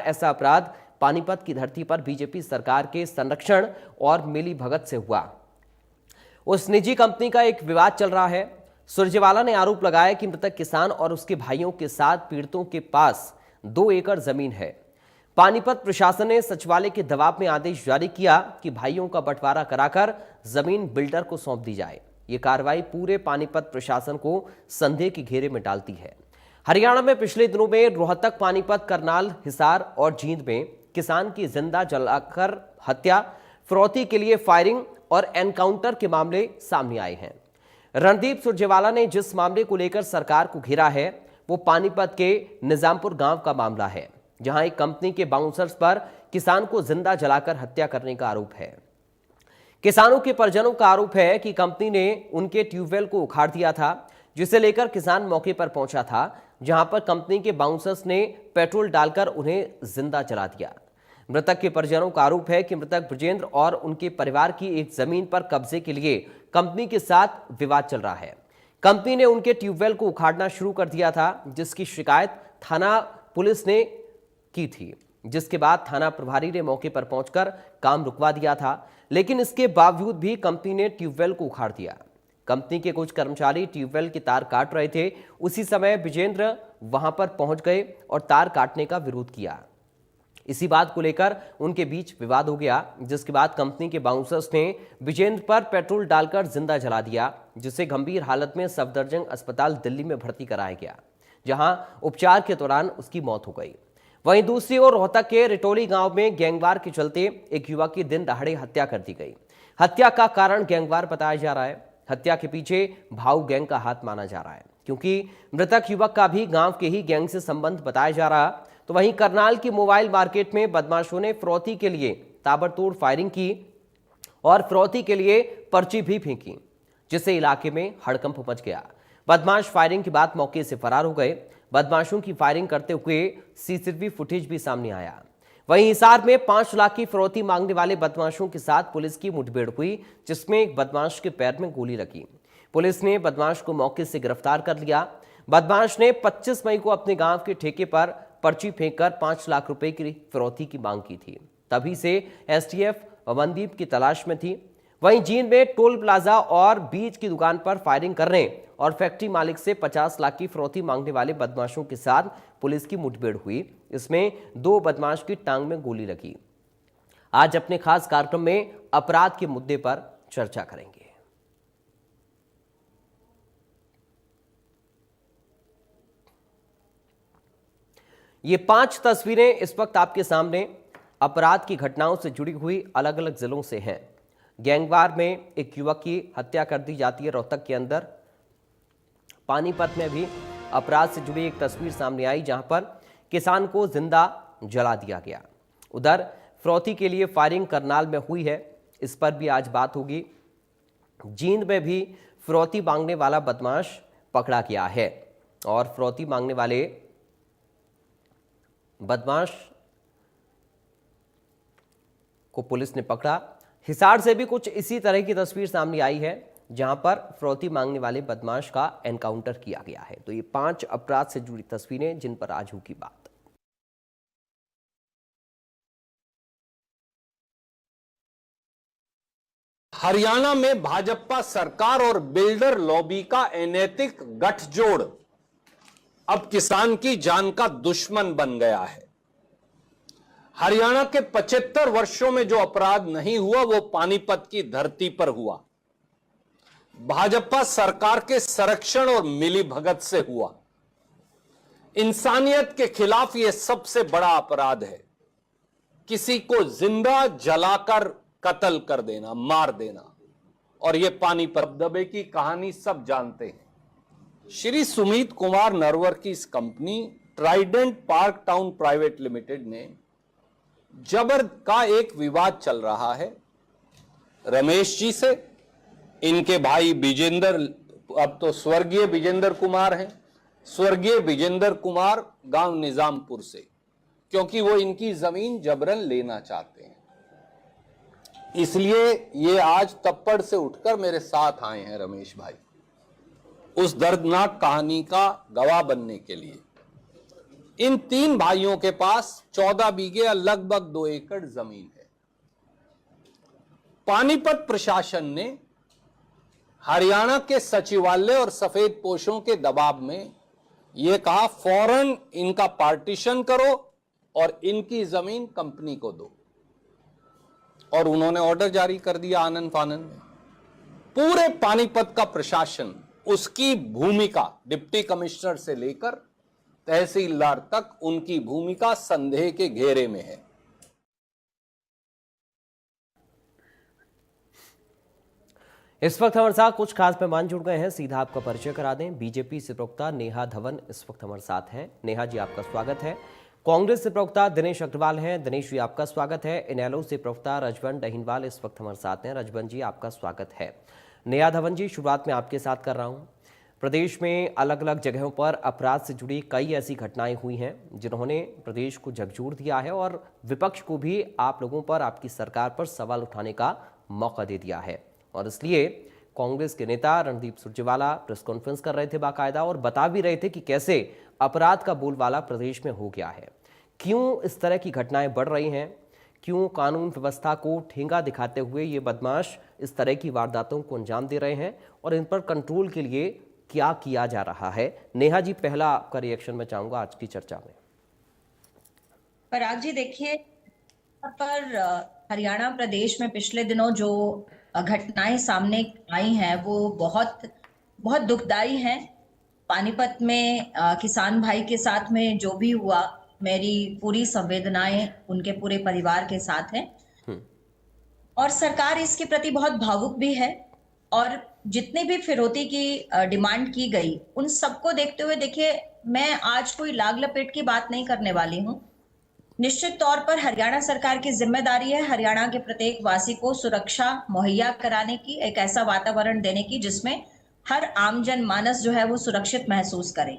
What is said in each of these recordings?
ऐसा अपराध पानीपत की धरती पर बीजेपी सरकार के संरक्षण और मिलीभगत से हुआ। उस निजी कंपनी का एक विवाद चल रहा है। सुरजेवाला ने आरोप लगाया कि मृतक किसान और उसके भाइयों के साथ पीड़ितों के पास 2 एकड़ जमीन है। पानीपत प्रशासन ने सचिवालय के दबाव में आदेश जारी किया कि भाइयों का बंटवारा कराकर जमीन बिल्डर को सौंप दी जाए। ये कार्रवाई पूरे पानीपत प्रशासन को संदेह के घेरे में डालती है। हरियाणा में पिछले दिनों में रोहतक, पानीपत, करनाल, हिसार और जींद में किसान की जिंदा जलाकर हत्या, फिरौती के लिए फायरिंग और एनकाउंटर के मामले सामने आए हैं। रणदीप सुरजेवाला ने जिस मामले को लेकर सरकार को घेरा है वो पानीपत के निजामपुर गांव का मामला है, जहां एक कंपनी के बाउंसर्स पर किसान को जिंदा जलाकर हत्या करने का आरोप है। किसानों के परिजनों का आरोप है कि कंपनी ने उनके ट्यूबवेल को उखाड़ दिया था, जिसे लेकर किसान मौके पर पहुंचा था, जहां पर कंपनी के बाउंसर्स ने पेट्रोल डालकर उन्हें जिंदा जला दिया। मृतक के परिजनों का आरोप है कि मृतक ब्रजेंद्र और उनके परिवार की एक जमीन पर कब्जे के लिए कंपनी के साथ विवाद चल रहा है। कंपनी ने उनके ट्यूबवेल को उखाड़ना शुरू कर दिया था, जिसकी शिकायत थाना पुलिस ने की थी, जिसके बाद थाना प्रभारी ने मौके पर पहुंचकर काम रुकवा दिया था, लेकिन इसके बावजूद भी कंपनी ने ट्यूबवेल को उखाड़ दिया। कंपनी के कुछ कर्मचारी ट्यूबवेल की तार काट रहे थे। उसी समय विजेंद्र वहां पर पहुंच गए और तार काटने का विरोध किया। इसी बात को लेकर उनके बीच विवाद हो गया, जिसके बाद कंपनी के बाउंसर्स ने विजेंद्र पर पेट्रोल डालकर जिंदा जला दिया, जिसे गंभीर हालत में सफदरजंग अस्पताल दिल्ली में भर्ती कराया गया, जहां उपचार के दौरान उसकी मौत हो गई। वहीं दूसरी ओर रोहतक के रिटोली गांव में गैंगवार के चलते एक युवक की दिन दहाड़े हत्या कर दी गई। हत्या का कारण गैंगवार बताया जा रहा है। हत्या के पीछे भाऊ गैंग का हाथ माना जा रहा है, क्योंकि मृतक युवक का भी गांव के ही गैंग से संबंध बताया जा रहा। तो वहीं करनाल की मोबाइल मार्केट में बदमाशों ने फिरौती के लिए ताबड़तोड़ फायरिंग की और फिरौती के लिए पर्ची भी फेंकी, जिससे इलाके में हड़कंप मच गया। बदमाश फायरिंग के बाद मौके से फरार हो गए। बदमाशों की फायरिंग करते हुए सीसीटीवी फुटेज भी सामने आया। वहीं हिसार में 5 लाख की फिरौती मांगने वाले बदमाशों के साथ पुलिस की मुठभेड़ हुई, जिसमें एक बदमाश के पैर में गोली लगी। पुलिस ने बदमाश को मौके से गिरफ्तार कर लिया। बदमाश ने 25 मई को अपने गांव के ठेके पर पर्ची फेंककर 5 लाख रुपए की फिरौती की मांग की थी। तभी से एसटीएफ अमनदीप की तलाश में थी। वहीं जींद में टोल प्लाजा और बीज की दुकान पर फायरिंग करने और फैक्ट्री मालिक से 50 लाख की फिरौती मांगने वाले बदमाशों के साथ पुलिस की मुठभेड़ हुई। इसमें 2 बदमाश की टांग में गोली लगी। आज अपने खास कार्यक्रम में अपराध के मुद्दे पर चर्चा करेंगे। ये 5 तस्वीरें इस वक्त आपके सामने अपराध की घटनाओं से जुड़ी हुई अलग अलग जिलों से हैं। गैंगवार में एक युवक की हत्या कर दी जाती है रोहतक के अंदर। पानीपत में भी अपराध से जुड़ी एक तस्वीर सामने आई, जहां पर किसान को जिंदा जला दिया गया। उधर फिरौती के लिए फायरिंग करनाल में हुई है, इस पर भी आज बात होगी। जींद में भी फिरौती मांगने वाला बदमाश पकड़ा गया है और फिरौती मांगने वाले बदमाश को पुलिस ने पकड़ा। हिसार से भी कुछ इसी तरह की तस्वीर सामने आई है, जहां पर फिरौती मांगने वाले बदमाश का एनकाउंटर किया गया है। तो ये 5 अपराध से जुड़ी तस्वीरें जिन पर आज होगी बात। हरियाणा में भाजपा सरकार और बिल्डर लॉबी का अनैतिक गठजोड़ अब किसान की जान का दुश्मन बन गया है। हरियाणा के 75 वर्षों में जो अपराध नहीं हुआ वो पानीपत की धरती पर हुआ। भाजपा सरकार के संरक्षण और मिलीभगत से हुआ। इंसानियत के खिलाफ यह सबसे बड़ा अपराध है। किसी को जिंदा जलाकर कत्ल कर देना, मार देना। और यह पानीपत दबे की कहानी सब जानते हैं। श्री सुमित कुमार नरवर की इस company Trident park town private limited ने जबर का एक विवाद चल रहा है रमेश जी से। इनके भाई विजेंद्र, अब तो स्वर्गीय विजेंद्र कुमार हैं, स्वर्गीय विजेंद्र कुमार गांव निजामपुर से, क्योंकि वो इनकी जमीन जबरन लेना चाहते हैं। इसलिए ये आज तप्पड़ से उठकर मेरे साथ आए हैं रमेश भाई, उस दर्दनाक कहानी का गवाह बनने के लिए। इन 3 भाइयों के पास 14 बीघे या लगभग 2 एकड़ जमीन है। पानीपत प्रशासन ने हरियाणा के सचिवालय और सफेद पोशों के दबाव में यह कहा फौरन इनका पार्टीशन करो और इनकी जमीन कंपनी को दो, और उन्होंने ऑर्डर जारी कर दिया आनन फानन में। पूरे पानीपत का प्रशासन, उसकी भूमिका डिप्टी कमिश्नर से लेकर तहसीलदार तक, उनकी भूमिका संदेह के घेरे में है। इस वक्त हमारे साथ कुछ खास मेहमान जुड़ गए हैं, सीधा आपका परिचय करा दें। बीजेपी से प्रवक्ता नेहा धवन इस वक्त हमारे साथ हैं। नेहा जी, आपका स्वागत है। कांग्रेस से प्रवक्ता दिनेश अग्रवाल हैं। दिनेश जी, आपका स्वागत है। इनेलो से प्रवक्ता रजवन डहीनवाल इस वक्त हमारे साथ हैं। रजवन जी, आपका स्वागत है। नेहा धवन जी, शुरुआत में आपके साथ कर रहा हूँ। प्रदेश में अलग अलग जगहों पर अपराध से जुड़ी कई ऐसी घटनाएं हुई हैं जिन्होंने प्रदेश को झकझोर दिया है और विपक्ष को भी आप लोगों पर, आपकी सरकार पर सवाल उठाने का मौका दे दिया है। और इसलिए कांग्रेस के नेता रणदीप सुरजेवाला प्रेस कॉन्फ्रेंस कर रहे थे बाकायदा, और बता भी रहे थे कि कैसे अपराध का बोलबाला प्रदेश में हो गया है, क्यों इस तरह की घटनाएं बढ़ रही हैं, क्यों कानून व्यवस्था को ठेंगा दिखाते हुए ये बदमाश इस तरह की वारदातों को अंजाम दे रहे हैं, और इन पर कंट्रोल के लिए क्या किया जा रहा है। नेहा जी, पहला आपका रिएक्शन मैं चाहूंगा आज की चर्चा में। पराग जी, देखिए, पर हरियाणा प्रदेश में पिछले दिनों जो घटनाएं सामने आई हैं वो बहुत बहुत दुखदाई हैं। पानीपत में किसान भाई के साथ में जो भी हुआ, मेरी पूरी संवेदनाएं उनके पूरे परिवार के साथ हैं, और सरकार इसके प्रति बहुत भावुक भी है। और जितनी भी फिरौती की डिमांड की गई, उन सबको देखते हुए देखिए, मैं आज कोई लाग लपेट की बात नहीं करने वाली हूँ। निश्चित तौर पर हरियाणा सरकार की जिम्मेदारी है हरियाणा के प्रत्येक वासी को सुरक्षा मुहैया कराने की, एक ऐसा वातावरण देने की जिसमें हर आम जन मानस जो है वो सुरक्षित महसूस करे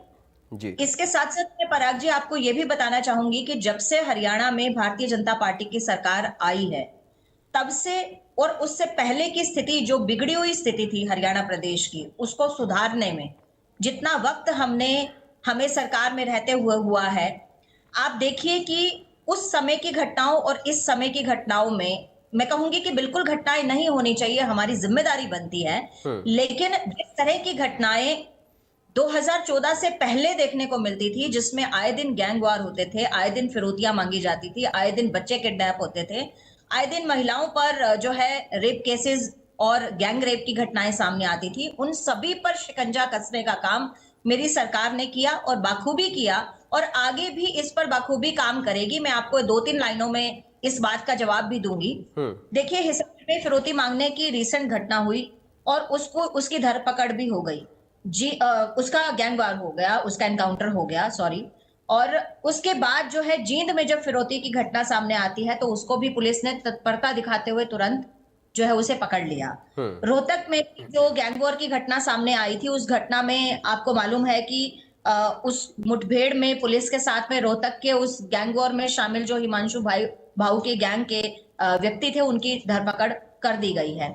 जी। इसके साथ साथ मैं पराग जी आपको ये भी बताना चाहूंगी कि जब से हरियाणा में भारतीय जनता पार्टी की सरकार आई है, तब से और उससे पहले की स्थिति, जो बिगड़ी हुई स्थिति थी हरियाणा प्रदेश की, उसको सुधारने में जितना वक्त हमें सरकार में रहते हुए हुआ है, आप देखिए कि उस समय की घटनाओं और इस समय की घटनाओं में मैं कहूंगी कि बिल्कुल घटनाएं नहीं होनी चाहिए, हमारी जिम्मेदारी बनती है, लेकिन जिस तरह की घटनाएं 2014 से पहले देखने को मिलती थी, जिसमें आए दिन गैंग वार होते थे, आए दिन फिरौतियां मांगी जाती थी, आए दिन बच्चे किडनैप होते थे, आए दिन महिलाओं पर जो है रेप केसेस और गैंग रेप की घटनाएं सामने आती थी, उन सभी पर शिकंजा कसने का काम मेरी सरकार ने किया और बाखूबी किया, और आगे भी इस पर बाखूबी काम करेगी। मैं आपको 2-3 लाइनों में इस बात का जवाब भी दूंगी। देखिए, हिसार में फिरौती मांगने की रीसेंट घटना हुई और उसकी धरपकड़ भी हो गई जी, उसका गैंगवार हो गया, उसका एनकाउंटर हो गया, सॉरी। और उसके बाद जो है जींद में जब फिरौती की घटना सामने आती है तो उसको भी पुलिस ने तत्परता दिखाते हुए तुरंत जो है उसे पकड़ लिया। रोहतक में जो गैंगवॉर की घटना सामने आई थी, उस घटना में आपको मालूम है कि उस मुठभेड़ में पुलिस के साथ में रोहतक के उस गैंगवॉर में शामिल जो हिमांशु भाऊ के गैंग के व्यक्ति थे, उनकी धरपकड़ कर दी गई है।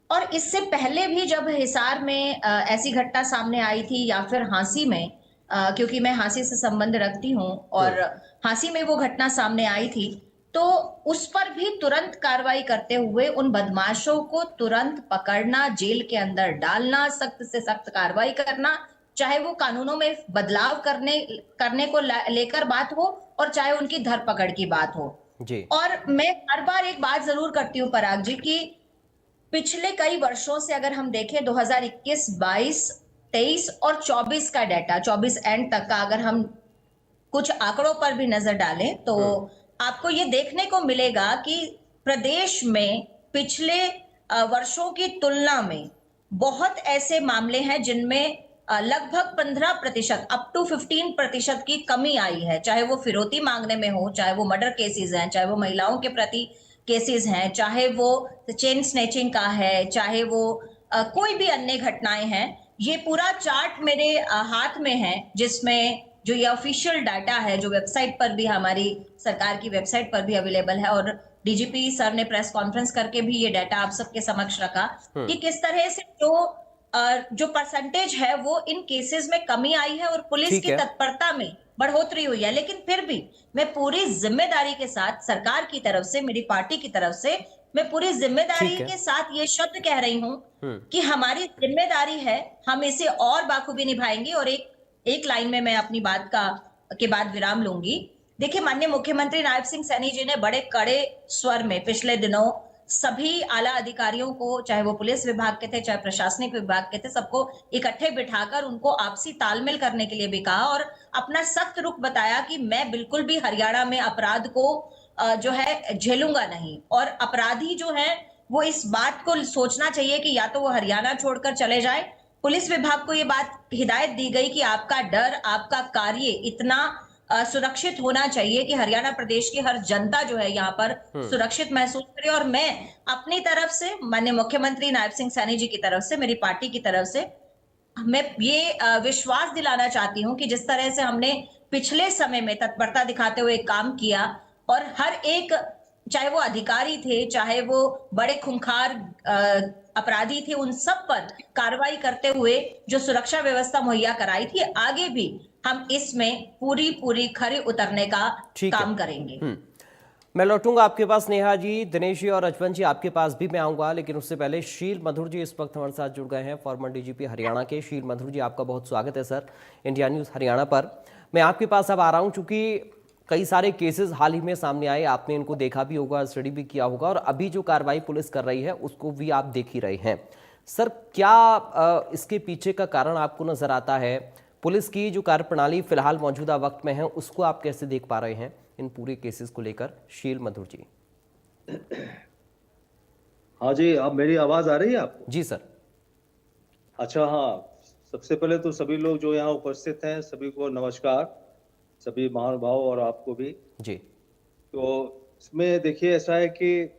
और इससे पहले भी जब हिसार में ऐसी घटना सामने आई थी, या फिर हांसी में, क्योंकि मैं हांसी से संबंध रखती हूँ, और हांसी में वो घटना सामने आई थी, तो उस पर भी तुरंत कार्रवाई करते हुए उन बदमाशों को तुरंत पकड़ना, जेल के अंदर डालना, सख्त से सख्त कार्रवाई करना, चाहे वो कानूनों में बदलाव करने को लेकर बात हो और चाहे उनकी धरपकड़ की बात हो जी। और मैं हर बार एक बात जरूर करती हूँ पराग जी की पिछले कई वर्षों से अगर हम देखें 2021, 22, 23 और 24 का डाटा, 24 एंड तक का अगर हम कुछ आंकड़ों पर भी नजर डालें तो आपको ये देखने को मिलेगा कि प्रदेश में पिछले वर्षों की तुलना में बहुत ऐसे मामले हैं जिनमें लगभग 15% अप टू 15% की कमी आई है, चाहे वो फिरौती मांगने में हो, चाहे वो मर्डर केसेस हैं, चाहे वो महिलाओं के प्रति केसेस हैं, चाहे वो चेन स्नैचिंग का है, चाहे वो कोई भी अन्य घटनाएं हैं। ये पूरा चार्ट मेरे हाथ में है, जिसमें जो ये ऑफिशियल डाटा है, जो वेबसाइट पर भी, हमारी सरकार की वेबसाइट पर भी अवेलेबल है, और डीजीपी सर ने प्रेस कॉन्फ्रेंस करके भी ये डाटा आप सबके समक्ष रखा कि किस तरह से जो परसेंटेज है वो इन केसेस में कमी आई है और पुलिस की तत्परता में बढ़ोतरी हुई है, लेकिन फिर भी मैं पूरी जिम्मेदारी के साथ सरकार की तरफ से, मेरी पार्टी की तरफ से, मैं पूरी जिम्मेदारी ठीक है। के साथ ये शब्द कह रही हूं हम्म। कि हमारी जिम्मेदारी है, हम इसे और बाखूबी निभाएंगे। और एक लाइन में मैं अपनी बात के बाद विराम लूंगी। देखिए, माननीय मुख्यमंत्री नायब सिंह सैनी जी ने बड़े कड़े स्वर में पिछले दिनों सभी आला अधिकारियों को, चाहे वो पुलिस विभाग के थे, चाहे प्रशासनिक विभाग के थे, सबको इकट्ठे बिठाकर उनको आपसी तालमेल करने के लिए भी कहा और अपना सख्त रुख बताया कि मैं बिल्कुल भी हरियाणा में अपराध को जो है झेलूंगा नहीं। और अपराधी जो है वो इस बात को सोचना चाहिए कि या तो वो हरियाणा छोड़कर चले जाए। पुलिस विभाग को ये बात हिदायत दी गई कि आपका डर, आपका कार्य इतना सुरक्षित होना चाहिए कि हरियाणा प्रदेश की हर जनता जो है यहाँ पर सुरक्षित महसूस करे। और मैं अपनी तरफ से, माननीय मुख्यमंत्री नायब सिंह सैनी जी की तरफ से, मेरी पार्टी की तरफ से मैं ये विश्वास दिलाना चाहती हूं कि जिस तरह से हमने पिछले समय में तत्परता दिखाते हुए काम किया और हर एक, चाहे वो अधिकारी थे, चाहे वो बड़े खूंखार अपराधी थे, उन सब पर कार्रवाई करते हुए जो सुरक्षा व्यवस्था मुहैया कराई थी, आगे भी हम इसमें पूरी पूरी खरे उतरने का ठीक है। काम करेंगे। मैं लौटूंगा आपके पास नेहा जी, दिनेश जी और अजवंत जी, आपके पास भी मैं आऊंगा, लेकिन उससे पहले शील मधुर जी इस वक्त हमारे साथ जुड़ गए हैं, फॉर्मर डीजीपी हरियाणा के। शील मधुर जी, आपका बहुत स्वागत है सर इंडिया न्यूज़ हरियाणा पर। मैं आपके पास अब आ रहा हूं, चूंकि कई सारे केसेस हाल ही में सामने आए, आपने इनको देखा भी होगा, स्टडी भी किया होगा, और अभी जो कार्रवाई पुलिस कर रही है उसको भी आप देख ही रहे हैं। सर, क्या इसके पीछे का कारण आपको नजर आता है? पुलिस की जो कार्यप्रणाली फिलहाल मौजूदा वक्त में है उसको आप कैसे देख पा रहे हैं इन पूरे केसेस को लेकर? शील मधुर जी। हाँ जी, अब मेरी आवाज आ रही है आपको? जी सर। अच्छा, हाँ, सबसे पहले तो सभी लोग जो यहाँ उपस्थित हैं सभी को नमस्कार, सभी महानुभाव और आपको भी। जी। तो इसमें देखिए, ऐसा है कि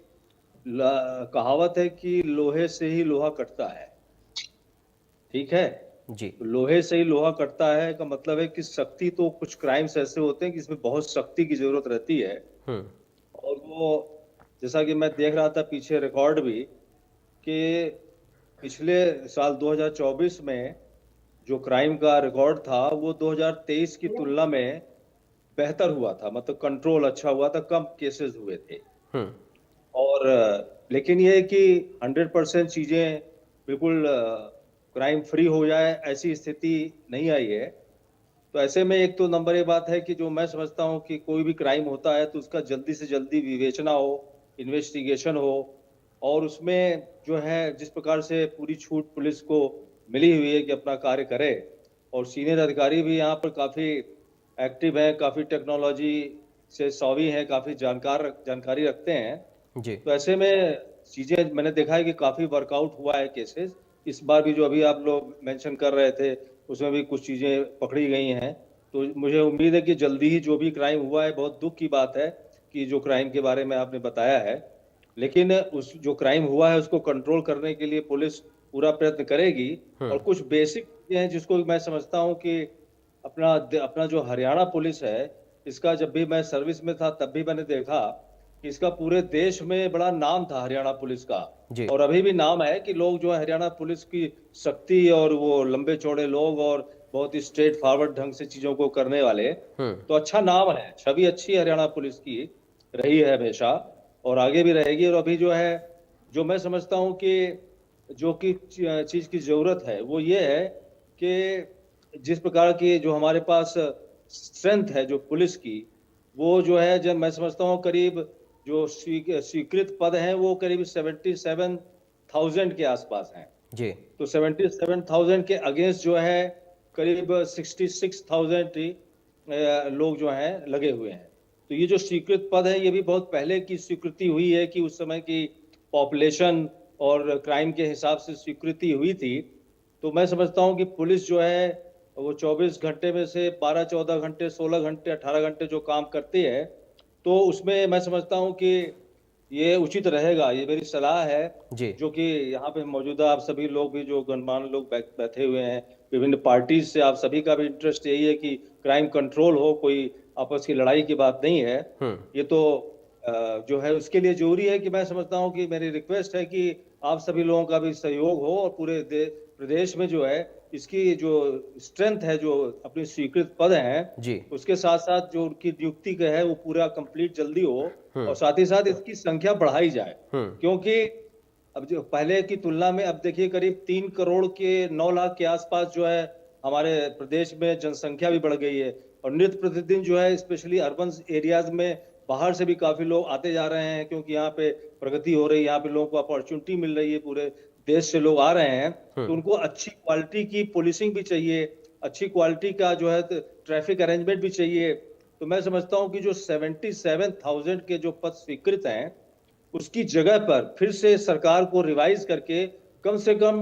कहावत है कि लोहे से ही लोहा कटता है, ठीक है? जी। तो लोहे से ही लोहा कटता है का मतलब है कि सख्ती, तो कुछ क्राइम्स ऐसे होते हैं कि इसमें बहुत सख्ती की जरूरत रहती है। और वो, जैसा कि मैं देख रहा था पीछे रिकॉर्ड भी, कि पिछले साल 2024 में जो क्राइम का रिकॉर्ड था वो 2023 की तुलना में बेहतर हुआ था, मतलब कंट्रोल अच्छा हुआ था, कम केसेस हुए थे। और लेकिन ये है कि 100% चीजें बिल्कुल क्राइम फ्री हो जाए ऐसी स्थिति नहीं आई है। तो ऐसे में एक तो नंबर एक बात है कि जो मैं समझता हूँ कि कोई भी क्राइम होता है तो उसका जल्दी से जल्दी विवेचना हो, इन्वेस्टिगेशन हो, और उसमें जो है जिस प्रकार से पूरी छूट पुलिस को मिली हुई है कि अपना कार्य करे, और सीनियर अधिकारी भी यहाँ पर काफी एक्टिव हैं, काफी टेक्नोलॉजी से सौवी हैं, काफी जानकारी रखते हैं जी। तो ऐसे में चीजें मैंने देखा है कि काफी वर्कआउट हुआ है केसेस। इस बार भी जो अभी आप लोग मेंशन कर रहे थे उसमें भी कुछ चीजें पकड़ी गई हैं। तो मुझे उम्मीद है कि जल्दी ही जो भी क्राइम हुआ है, बहुत दुख की बात है कि जो क्राइम के बारे में आपने बताया है, लेकिन उस जो क्राइम हुआ है उसको कंट्रोल करने के लिए पुलिस पूरा प्रयत्न करेगी। और कुछ बेसिक चीजें हैं जिसको मैं समझता हूँ कि अपना जो हरियाणा पुलिस है, इसका जब भी मैं सर्विस में था तब भी मैंने देखा कि इसका पूरे देश में बड़ा नाम था हरियाणा पुलिस का। जी। और अभी भी नाम है कि लोग जो है हरियाणा पुलिस की शक्ति, और वो लंबे चौड़े लोग और बहुत ही स्ट्रेट फॉरवर्ड ढंग से चीजों को करने वाले, तो अच्छा नाम है, छवि अच्छी हरियाणा पुलिस की रही है हमेशा और आगे भी रहेगी। और अभी जो है, जो मैं समझता हूँ कि जो कि चीज की जरूरत है वो ये है कि जिस प्रकार की जो हमारे पास स्ट्रेंथ है जो पुलिस की, वो जो है, जब मैं समझता हूँ करीब जो स्वीकृत पद हैं वो करीब 77,000 के आसपास हैं। जी। तो 77,000 के अगेंस्ट जो है करीब 66,000 लोग जो हैं लगे हुए हैं। तो ये जो स्वीकृत पद है ये भी बहुत पहले की स्वीकृति हुई है कि उस समय की पॉपुलेशन और क्राइम के हिसाब से स्वीकृति हुई थी। तो मैं समझता हूँ कि पुलिस जो है वो 24 घंटे में से 12-14 घंटे, 16 घंटे, 18 घंटे जो काम करती है, तो उसमें मैं समझता हूँ कि ये उचित रहेगा। ये मेरी सलाह है जी। जो कि यहाँ पे मौजूदा आप सभी लोग भी, जो गणमान्य लोग बैठे हुए हैं विभिन्न पार्टीज से, आप सभी का भी इंटरेस्ट यही है कि क्राइम कंट्रोल हो, कोई आपस की लड़ाई की बात नहीं है। ये तो जो है उसके लिए जरूरी है कि मैं समझता हूँ कि मेरी रिक्वेस्ट है कि आप सभी लोगों का भी सहयोग हो और पूरे प्रदेश में जो है इसकी जो स्ट्रेंथ है, जो अपनी स्वीकृत पद हैं जी। उसके साथ साथ जो उनकी नियुक्ति का है वो पूरा कंप्लीट जल्दी हो, और साथ ही साथ इसकी संख्या बढ़ाई जाए। क्योंकि अब जो पहले की तुलना में अब देखिए करीब 3 करोड़ के 9 लाख के आसपास जो है हमारे प्रदेश में जनसंख्या भी बढ़ गई है, और नित्य प्रतिदिन जो है स्पेशली अर्बन एरियाज में बाहर से भी काफी लोग आते जा रहे हैं, क्योंकि यहाँ पे प्रगति हो रही है, यहाँ पे लोगों को अपॉर्चुनिटी मिल रही है, पूरे देश से लोग आ रहे हैं। तो उनको अच्छी क्वालिटी की पुलिसिंग भी चाहिए, अच्छी क्वालिटी का जो है ट्रैफिक अरेंजमेंट भी चाहिए। तो मैं समझता हूँ कि जो 77,000 के जो पद स्वीकृत हैं उसकी जगह पर फिर से सरकार को रिवाइज करके कम से कम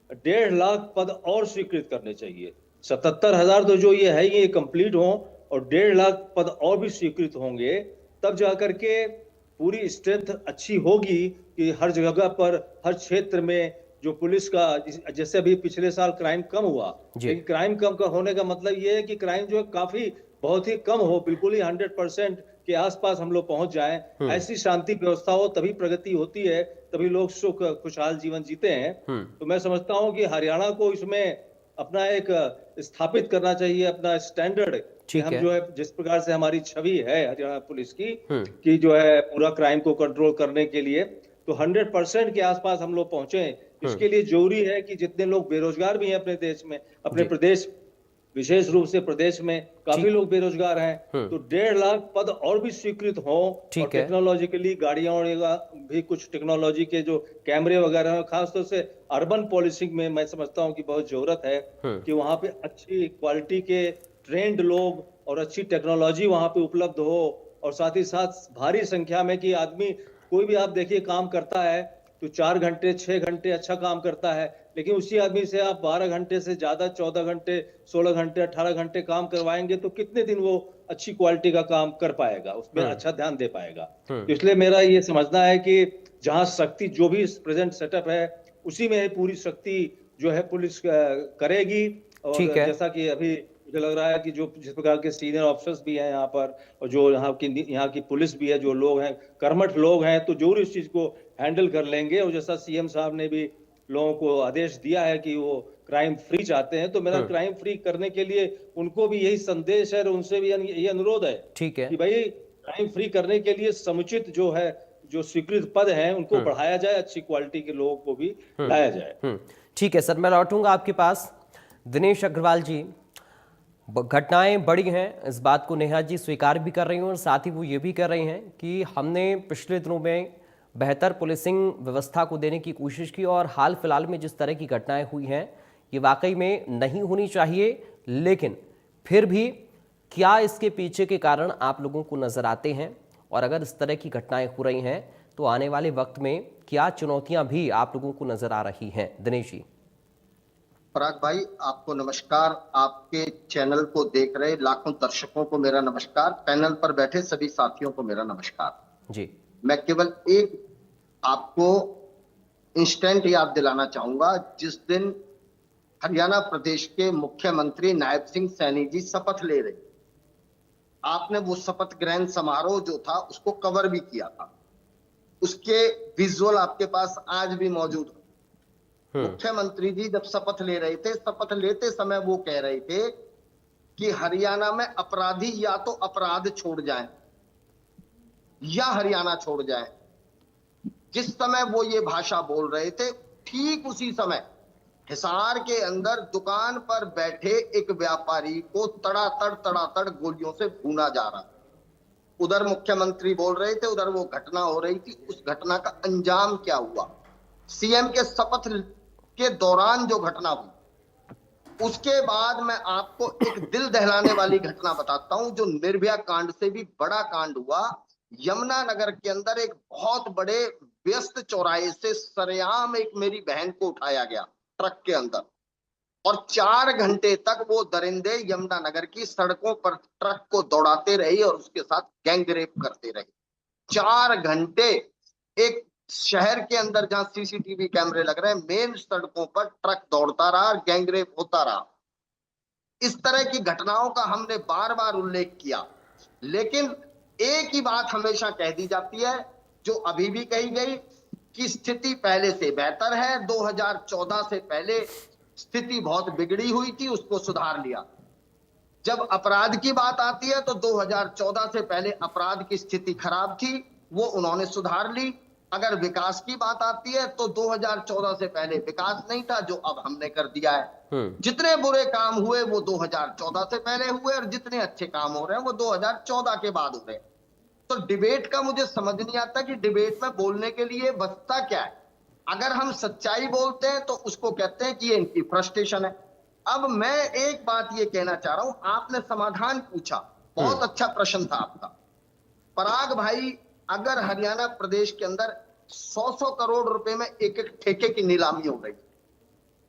1.5 लाख पद और स्वीकृत करने चाहिए। 77,000 तो जो ये है ये कंप्लीट हो, और 1.5 लाख पद और भी स्वीकृत होंगे, तब जाकर के पूरी स्ट्रेंथ अच्छी होगी कि हर जगह पर, हर क्षेत्र में जो पुलिस का, जैसे अभी पिछले साल क्राइम कम हुआ, लेकिन क्राइम कम का होने का मतलब ये है कि क्राइम जो है काफी बहुत ही कम हो, बिल्कुल ही 100% के आसपास हम लोग पहुंच जाएं। ऐसी शांति व्यवस्था हो तभी प्रगति होती है, तभी लोग सुख खुशहाल जीवन जीते हैं। तो मैं समझता हूं कि हरियाणा को इसमें अपना एक स्थापित करना चाहिए, अपना स्टैंडर्ड, कि हम जो है जिस प्रकार से हमारी छवि है हरियाणा पुलिस की, कि जो है पूरा क्राइम को कंट्रोल करने के लिए, तो 100% के आसपास हम लोग पहुंचे। इसके लिए जरूरी है कि जितने लोग बेरोजगार भी हैं अपने देश में, अपने प्रदेश, विशेष रूप से प्रदेश में काफी लोग बेरोजगार हैं, तो 1.5 लाख पद और भी स्वीकृत हों, और टेक्नोलॉजिकली गाड़ियां भी कुछ टेक्नोलॉजी के जो कैमरे वगैरह हैं, खासतौर से अर्बन पॉलिसिंग में मैं समझता हूं कि बहुत जरूरत है कि वहां पे अच्छी क्वालिटी के ट्रेंड लोग और अच्छी टेक्नोलॉजी वहां पे उपलब्ध हो, और साथ ही साथ भारी संख्या में कि आदमी कोई भी आप देखिए काम करता है तो 4 घंटे 6 घंटे अच्छा काम करता है, लेकिन उसी आदमी से आप 12 घंटे से ज्यादा 14 घंटे 16 घंटे 18 घंटे काम करवाएंगे तो कितने दिन वो अच्छी क्वालिटी का काम कर पाएगा, उसमें अच्छा ध्यान दे पाएगा। तो इसलिए मेरा ये समझना है कि जहां शक्ति, जो भी प्रेजेंट सेटअप है उसी में पूरी शक्ति जो है पुलिस करेगी। और जैसा कि अभी मुझे लग रहा है कि जो जिस प्रकार के सीनियर ऑफिसर्स भी हैं यहाँ पर, और जो यहाँ की पुलिस भी है, जो लोग हैं कर्मठ लोग हैं, तो जरूर इस चीज को हैंडल कर लेंगे। और जैसा सीएम साहब ने भी लोगों को आदेश दिया है कि वो क्राइम फ्री चाहते हैं, तो मेरा क्राइम फ्री करने के लिए उनको भी यही संदेश है और उनसे भी यही अनुरोध है कि भाई क्राइम फ्री करने के लिए समुचित जो है, जो स्वीकृत पद हैं उनको बढ़ाया जाए, अच्छी क्वालिटी के लोगों को भी लाया जाए। ठीक है सर, मैं लौटूंगा आपके पास। दिनेश अग्रवाल जी, घटनाएं बड़ी हैं, इस बात को नेहा जी स्वीकार भी कर रही हैं, और साथ ही वो ये भी कर रही हैं कि हमने पिछले दिनों में बेहतर पुलिसिंग व्यवस्था को देने की कोशिश की, और हाल फिलहाल में जिस तरह की घटनाएं हुई हैं ये वाकई में नहीं होनी चाहिए। लेकिन फिर भी क्या इसके पीछे के कारण आप लोगों को नज़र आते हैं, और अगर इस तरह की घटनाएं हो रही हैं तो आने वाले वक्त में क्या चुनौतियां भी आप लोगों को नज़र आ रही हैं? दिनेश जी। पराग भाई, आपको नमस्कार। आपके चैनल को देख रहे लाखों दर्शकों को मेरा नमस्कार। पैनल पर बैठे सभी साथियों को मेरा नमस्कार जी। मैं केवल एक आपको इंस्टेंट याद दिलाना चाहूंगा, जिस दिन हरियाणा प्रदेश के मुख्यमंत्री नायब सिंह सैनी जी शपथ ले रहे, आपने वो शपथ ग्रहण समारोह जो था उसको कवर भी किया था। उसके विजुअल आपके पास आज भी मौजूद है। मुख्यमंत्री जी जब शपथ ले रहे थे, शपथ लेते समय वो कह रहे थे कि हरियाणा में अपराधी या तो अपराध छोड़ जाएं या हरियाणा छोड़ जाए। जिस समय वो ये भाषा बोल रहे थे, ठीक उसी समय हिसार के अंदर दुकान पर बैठे एक व्यापारी को तड़ातड़ गोलियों से भूना जा रहा। उधर मुख्यमंत्री बोल रहे थे, उधर वो घटना हो रही थी। उस घटना का अंजाम क्या हुआ? सीएम के शपथ के दौरान जो घटना हुई, उसके बाद मैं आपको एक दिल दहलाने वाली घटना बताता हूं, जो निर्भया कांड से भी बड़ा कांड हुआ। यमुनानगर के अंदर एक बहुत बड़े व्यस्त चौराहे से सरेआम एक मेरी बहन को उठाया गया ट्रक के अंदर, और 4 घंटे तक वो दरिंदे यमुनानगर की सड़कों पर ट्रक को दौड़ाते रहे और उसके साथ गैंग रेप करते रहे। 4 घंटे एक शहर के अंदर जहां सीसीटीवी कैमरे लग रहे हैं, मेन सड़कों पर ट्रक दौड़ता रहा, गैंग रेप होता रहा। इस तरह की घटनाओं का हमने बार बार उल्लेख किया, लेकिन एक ही बात हमेशा कह दी जाती है, जो अभी भी कही गई, कि स्थिति पहले से बेहतर है। 2014 से पहले स्थिति बहुत बिगड़ी हुई थी, उसको सुधार लिया। जब अपराध की बात आती है तो 2014 से पहले अपराध की स्थिति खराब थी, वो उन्होंने सुधार ली। अगर विकास की बात आती है तो 2014 से पहले विकास नहीं था, जो अब हमने कर दिया है। जितने बुरे काम हुए वो 2014 से पहले हुए, और जितने अच्छे काम हो रहे हैं वो 2014 के बाद हो रहे हैं। तो डिबेट का मुझे समझ नहीं आता कि डिबेट में बोलने के लिए बचता क्या है। अगर हम सच्चाई बोलते हैं तो उसको कहते हैं कि ये इनकी फ्रस्ट्रेशन है। अब मैं एक बात ये कहना चाह रहा हूं, आपने समाधान पूछा, बहुत अच्छा प्रश्न था आपका। पराग भाई, अगर हरियाणा प्रदेश के अंदर 100 करोड़ रुपए में एक एक ठेके की नीलामी हो रही,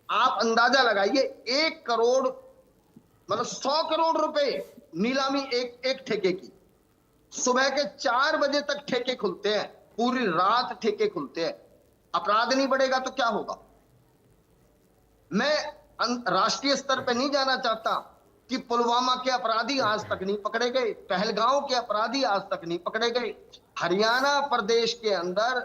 आप अंदाजा लगाइए, 1 करोड़ मतलब 100 करोड़ रुपए नीलामी एक ठेके की। सुबह के 4 बजे तक ठेके खुलते हैं, पूरी रात ठेके खुलते हैं। अपराध नहीं बढ़ेगा तो क्या होगा? मैं राष्ट्रीय स्तर पे नहीं जाना चाहता कि पुलवामा के अपराधी आज तक नहीं पकड़े गए, पहलगांव के अपराधी आज तक नहीं पकड़े गए। हरियाणा प्रदेश के अंदर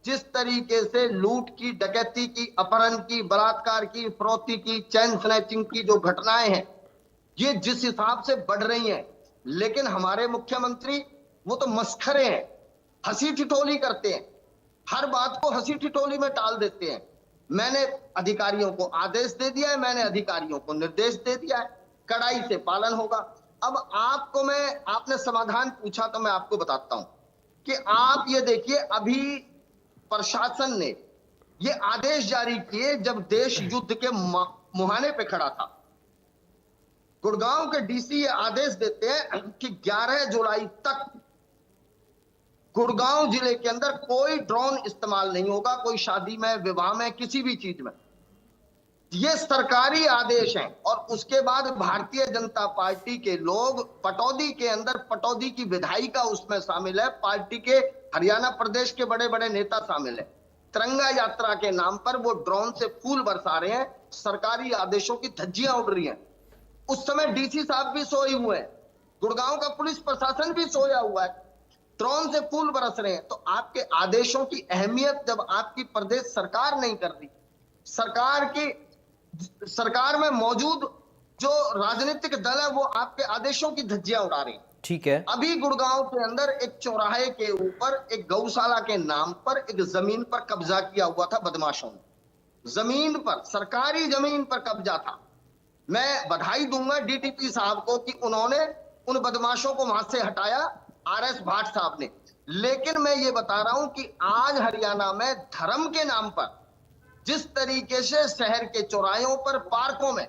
जिस तरीके से लूट की, डकैती की, अपहरण की, बलात्कार की, फिरौती की, चैन स्नैचिंग की जो घटनाएं हैं, ये जिस हिसाब से बढ़ रही हैं, लेकिन हमारे मुख्यमंत्री वो तो मस्खरे हैं, हंसी ठिठोली करते हैं, हर बात को हंसी ठिठोली में टाल देते हैं। मैंने अधिकारियों को आदेश दे दिया है, मैंने अधिकारियों को निर्देश दे दिया है, कड़ाई से पालन होगा। अब आपने समाधान पूछा तो मैं आपको बताता हूं कि आप ये देखिए, अभी प्रशासन ने ये आदेश जारी किए जब देश युद्ध के मुहाने पे खड़ा था। गुड़गांव के डीसी ये आदेश देते हैं कि 11 जुलाई तक गुड़गांव जिले के अंदर कोई ड्रोन इस्तेमाल नहीं होगा, कोई शादी में, विवाह में, किसी भी चीज में। ये सरकारी आदेश हैं। और उसके बाद भारतीय जनता पार्टी के लोग पटौदी के अंदर, पटौदी की विधायी का उसमें शामिल है, पार्टी के हरियाणा प्रदेश के बड़े बड़े नेता शामिल है। तिरंगा यात्रा के नाम पर वो ड्रोन से फूल बरसा रहे हैं, सरकारी आदेशों की धज्जियां उड़ रही हैं। उस समय डीसी साहब भी सोए हुए हैं, गुड़गांव का पुलिस प्रशासन भी सोया हुआ है, ड्रोन से फूल बरस रहे हैं। तो आपके आदेशों की अहमियत जब आपकी प्रदेश सरकार नहीं कर रही, सरकार में मौजूद जो राजनीतिक दल है वो आपके आदेशों की धज्जियां उड़ा रही है। ठीक है। अभी गुड़गांव के अंदर एक चौराहे के ऊपर एक गौशाला के नाम पर एक जमीन पर कब्जा किया हुआ था बदमाशों ने। जमीन पर, सरकारी जमीन पर कब्जा था। मैं बधाई दूंगा डीटीपी साहब को कि उन्होंने उन बदमाशों को वहां से हटाया, आरएस भाट साहब ने। लेकिन मैं ये बता रहा हूं कि आज हरियाणा में धर्म के नाम पर जिस तरीके से शहर के चौराहों पर, पार्कों में,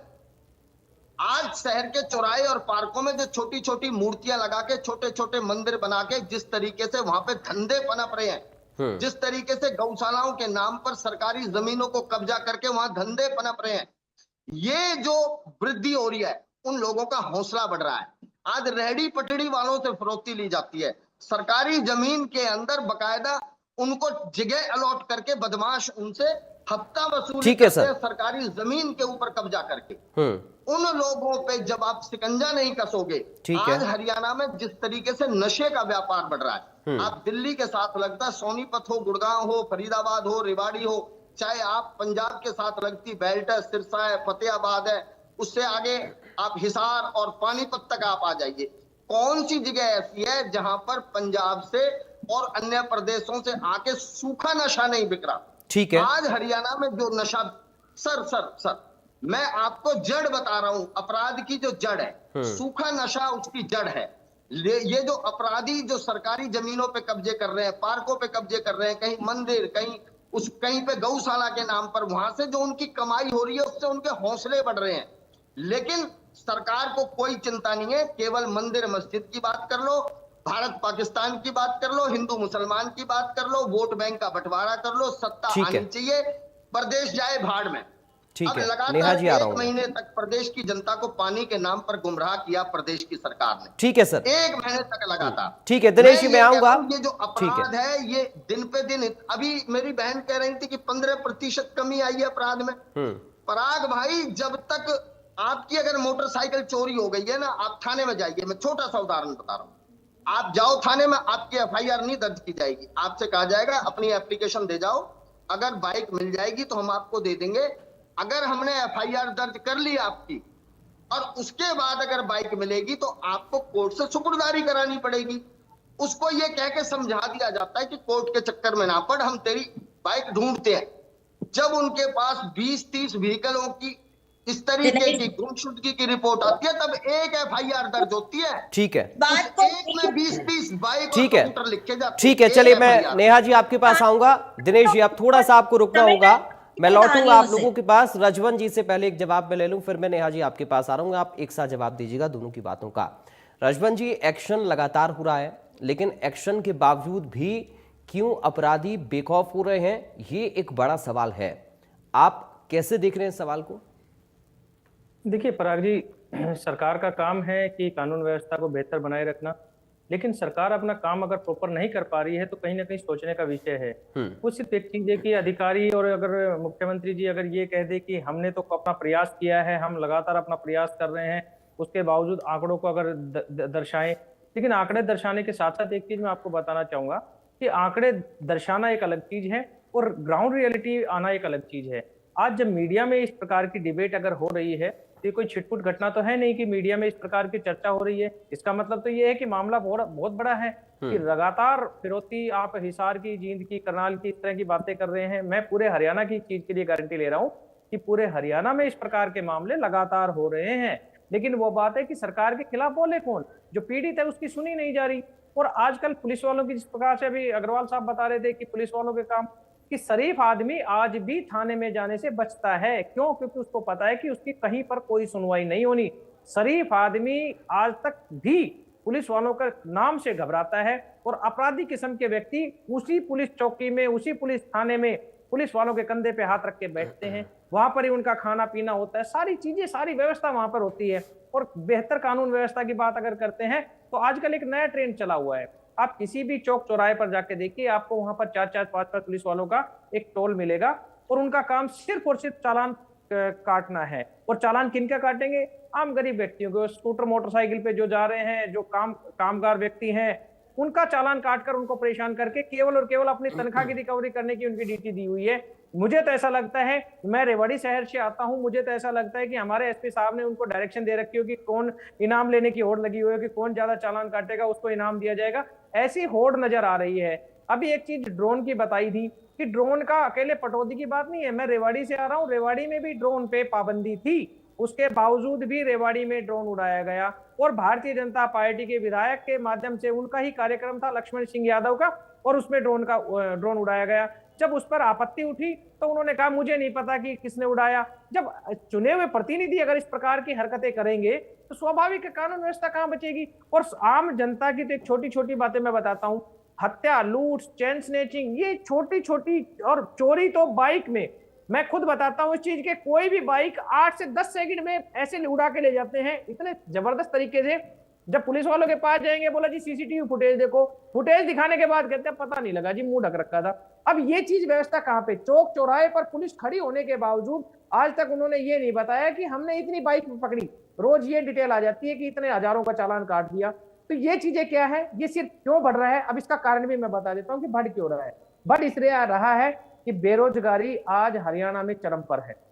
आज शहर के चौराहे और पार्कों में जो छोटी छोटी मूर्तियां लगा के, छोटे छोटे मंदिर बना के जिस तरीके से वहां पे धंधे पनप रहे हैं, जिस तरीके से गौशालाओं के नाम पर सरकारी जमीनों को कब्जा करके वहां धंधे पनप रहे हैं, ये जो वृद्धि हो रही है, उन लोगों का हौसला बढ़ रहा है। आज रेहड़ी पटड़ी वालों से फिरौती ली जाती है, सरकारी जमीन के अंदर बकायदा उनको जगह अलॉट करके बदमाश उनसे हफ्ता वसूली करते हैं, सरकारी जमीन के ऊपर कब्जा करके। उन लोगों पे जब आप शिकंजा नहीं कसोगे, आज हरियाणा में जिस तरीके से नशे का व्यापार बढ़ रहा है, आप दिल्ली के साथ लगता सोनीपत हो, गुड़गांव हो, फरीदाबाद हो, रेवाड़ी हो, चाहे आप पंजाब के साथ लगती बेल्ट है, सिरसा है, फतेहाबाद है, उससे आगे आप हिसार और पानीपत तक आप आ जाइए। कौन सी जगह ऐसी है जहां पर पंजाब से और अन्य प्रदेशों से आके सूखा नशा नहीं बिक रहा? ठीक है। आज हरियाणा में जो नशा, सर मैं आपको जड़ बता रहा हूं, अपराध की जो जड़ है, सूखा नशा उसकी जड़ है। ये जो अपराधी जो सरकारी जमीनों पे कब्जे कर रहे हैं, पार्कों पे कब्जे कर रहे हैं, कहीं मंदिर, कहीं पे गौशाला के नाम पर, वहां से जो उनकी कमाई हो रही है उससे उनके हौसले बढ़ रहे हैं। लेकिन सरकार को कोई चिंता नहीं है, केवल मंदिर मस्जिद की बात कर लो, भारत पाकिस्तान की बात कर लो, हिंदू मुसलमान की बात कर लो, वोट बैंक का बंटवारा कर लो, सत्ता आनी चाहिए, प्रदेश जाए भाड़ में। ठीक अब है, लगातार 1 महीने तक प्रदेश की जनता को पानी के नाम पर गुमराह किया प्रदेश की सरकार ने। ठीक है सर, 1 महीने तक लगातार। ठीक है दिनेश जी, मैं आऊंगा। ये जो अपराध है ये दिन पे दिन, अभी मेरी बहन कह रही थी कि 15% कमी आई है अपराध में। पराग भाई, जब तक आपकी अगर मोटरसाइकिल चोरी हो गई है ना, आप थाने में जाइए, मैं छोटा सा उदाहरण बता रहा हूं, आप जाओ थाने में, आपकी एफआईआर नहीं दर्ज की जाएगी, आपसे कहा जाएगा अपनी एप्लीकेशन दे जाओ, अगर बाइक मिल जाएगी तो हम आपको दे देंगे, अगर हमने एफआईआर दर्ज कर ली आपकी और उसके बाद अगर बाइक मिलेगी तो आपको कोर्ट से सुपुर्दारी करानी पड़ेगी। उसको ये कह के समझा दिया जाता है कि कोर्ट के चक्कर में ना पड़, हम तेरी बाइक ढूंढते हैं। जब उनके पास 20-30 व्हीकलों की इस तरीके की गुमशुदगी की रिपोर्ट आती है तब एक एफआईआर दर्ज होती है। ठीक है, बात को एक में 20-30 बाइक और ठीक है, स्कूटर लिखे जाते हैं। ठीक है। एक चलिए, मैं FIR नेहा जी आपके पास आऊंगा। दिनेश जी, अब थोड़ा सा आपको रुकना होगा। मैं लौटूंगा आप लोगों के पास। रजवन जी से पहले एक जवाब मैं ले लूं, फिर मैं नेहा जी आपके पास आ रहा हूं। आप एक साथ जवाब दीजिएगा दोनों की बातों का। रजवन जी, एक्शन लगातार हो रहा है, लेकिन एक्शन के बावजूद भी क्यों अपराधी बेखौफ हो रहे हैं, ये एक बड़ा सवाल है। आप कैसे देख रहे हैं इस सवाल को? देखिए पराग जी, सरकार का काम है कि कानून व्यवस्था को बेहतर बनाए रखना, लेकिन सरकार अपना काम अगर प्रॉपर नहीं कर पा रही है तो कहीं ना कहीं सोचने का विषय है। वो सिर्फ एक चीज है कि अधिकारी और अगर मुख्यमंत्री जी अगर ये कह दे कि हमने तो अपना प्रयास किया है, हम लगातार अपना प्रयास कर रहे हैं, उसके बावजूद आंकड़ों को अगर दर्शाएं, लेकिन आंकड़े दर्शाने के साथ साथ एक चीज मैं आपको बताना चाहूंगा कि आंकड़े दर्शाना एक अलग चीज है और ग्राउंड रियलिटी आना एक अलग चीज है। आज जब मीडिया में इस प्रकार की डिबेट अगर हो रही है, ये कोई छिटपुट घटना तो है नहीं कि मीडिया में इस प्रकार की चर्चा हो रही है। इसका मतलब तो ये है कि मामला बहुत बड़ा है कि लगातार फिरौती, आप हिसार की, जींद की, करनाल की, इस तरह की बातें कर रहे हैं। मैं पूरे हरियाणा की चीज के लिए गारंटी ले रहा हूं कि पूरे हरियाणा में इस प्रकार के मामले लगातार हो रहे हैं। लेकिन वो बात है कि सरकार के खिलाफ बोले कौन? जो पीड़ित है उसकी सुनी नहीं जा रही। और आजकल पुलिस वालों की, जिस प्रकार से अभी अग्रवाल साहब बता रहे थे कि पुलिस वालों के काम, कि शरीफ आदमी आज भी थाने में जाने से बचता है। क्यों? क्योंकि उसको पता है कि उसकी कहीं पर कोई सुनवाई नहीं होनी। शरीफ आदमी आज तक भी पुलिस वालों का नाम से घबराता है और अपराधी किस्म के व्यक्ति उसी पुलिस चौकी में, उसी पुलिस थाने में पुलिस वालों के कंधे पे हाथ रख के बैठते हैं। वहां पर ही उनका खाना पीना होता है, सारी चीजें, सारी व्यवस्था वहां पर होती है। और बेहतर कानून व्यवस्था की बात अगर करते हैं तो आजकल एक नया ट्रेंड चला हुआ है। आप किसी भी चौक चौराहे पर जाके देखिए, आपको वहां पर 4-4, 5-5 पुलिस वालों का एक टोल मिलेगा और उनका काम सिर्फ और सिर्फ चालान काटना है। और चालान किनका काटेंगे? आम गरीब व्यक्तियों को, स्कूटर मोटरसाइकिल पे जो जा रहे हैं, जो कामगार व्यक्ति हैं, उनका चालान काटकर उनको परेशान करके केवल और केवल अपनी तनख्वाह की रिकवरी करने की उनकी ड्यूटी दी हुई है। मुझे तो ऐसा लगता है, मैं रेवाड़ी शहर से आता हूं, मुझे तो ऐसा लगता है कि हमारे एसपी साहब ने उनको डायरेक्शन दे रखी हो कि कौन इनाम लेने की होड़ लगी हुई है कि कौन ज्यादा चालान काटेगा उसको इनाम दिया जाएगा। ऐसी होड़ नजर आ रही है। अभी एक चीज ड्रोन की बताई थी कि ड्रोन का अकेले पटौदी की बात नहीं है। मैं रेवाड़ी से आ रहा हूँ, रेवाड़ी में भी ड्रोन पे पाबंदी थी, उसके बावजूद भी रेवाड़ी में ड्रोन उड़ाया गया। और भारतीय जनता पार्टी के विधायक के माध्यम से, उनका ही कार्यक्रम था लक्ष्मण सिंह यादव का, और उसमें ड्रोन उड़ाया गया। जब उस पर आपत्ति उठी तो उन्होंने कहा मुझे नहीं पता कि किसने उड़ाया। जब चुने हुए प्रतिनिधि अगर इस प्रकार की हरकतें करेंगे तो स्वाभाविक कानून व्यवस्था कहां बचेगी? और आम जनता की तो एक छोटी छोटी बातें मैं बताता हूं, हत्या, लूट, चेन स्नेचिंग, ये छोटी छोटी, और चोरी तो बाइक में, मैं खुद बताता हूं इस चीज के, कोई भी बाइक 8 से 10 सेकंड में ऐसे उड़ा के ले जाते हैं इतने जबरदस्त तरीके से। जब पुलिस वालों के पास जाएंगे, बोला जी सीसीटीवी फुटेज देखो, फुटेज दिखाने के बाद कहते हैं पता नहीं लगा जी, मुंह ढक रखा था। अब ये चीज व्यवस्था कहां पे? चौक चौराहे पर पुलिस खड़ी होने के बावजूद आज तक उन्होंने ये नहीं बताया कि हमने इतनी बाइक पकड़ी। रोज ये डिटेल आ जाती है कि इतने हजारों का चालान काट दिया। तो ये चीजें क्या है, ये सिर्फ क्यों बढ़ रहा है? अब इसका कारण भी मैं बता देता हूँ कि बढ़ क्यों रहा है। बढ़ इसलिए रहा है कि बेरोजगारी आज हरियाणा में चरम पर है।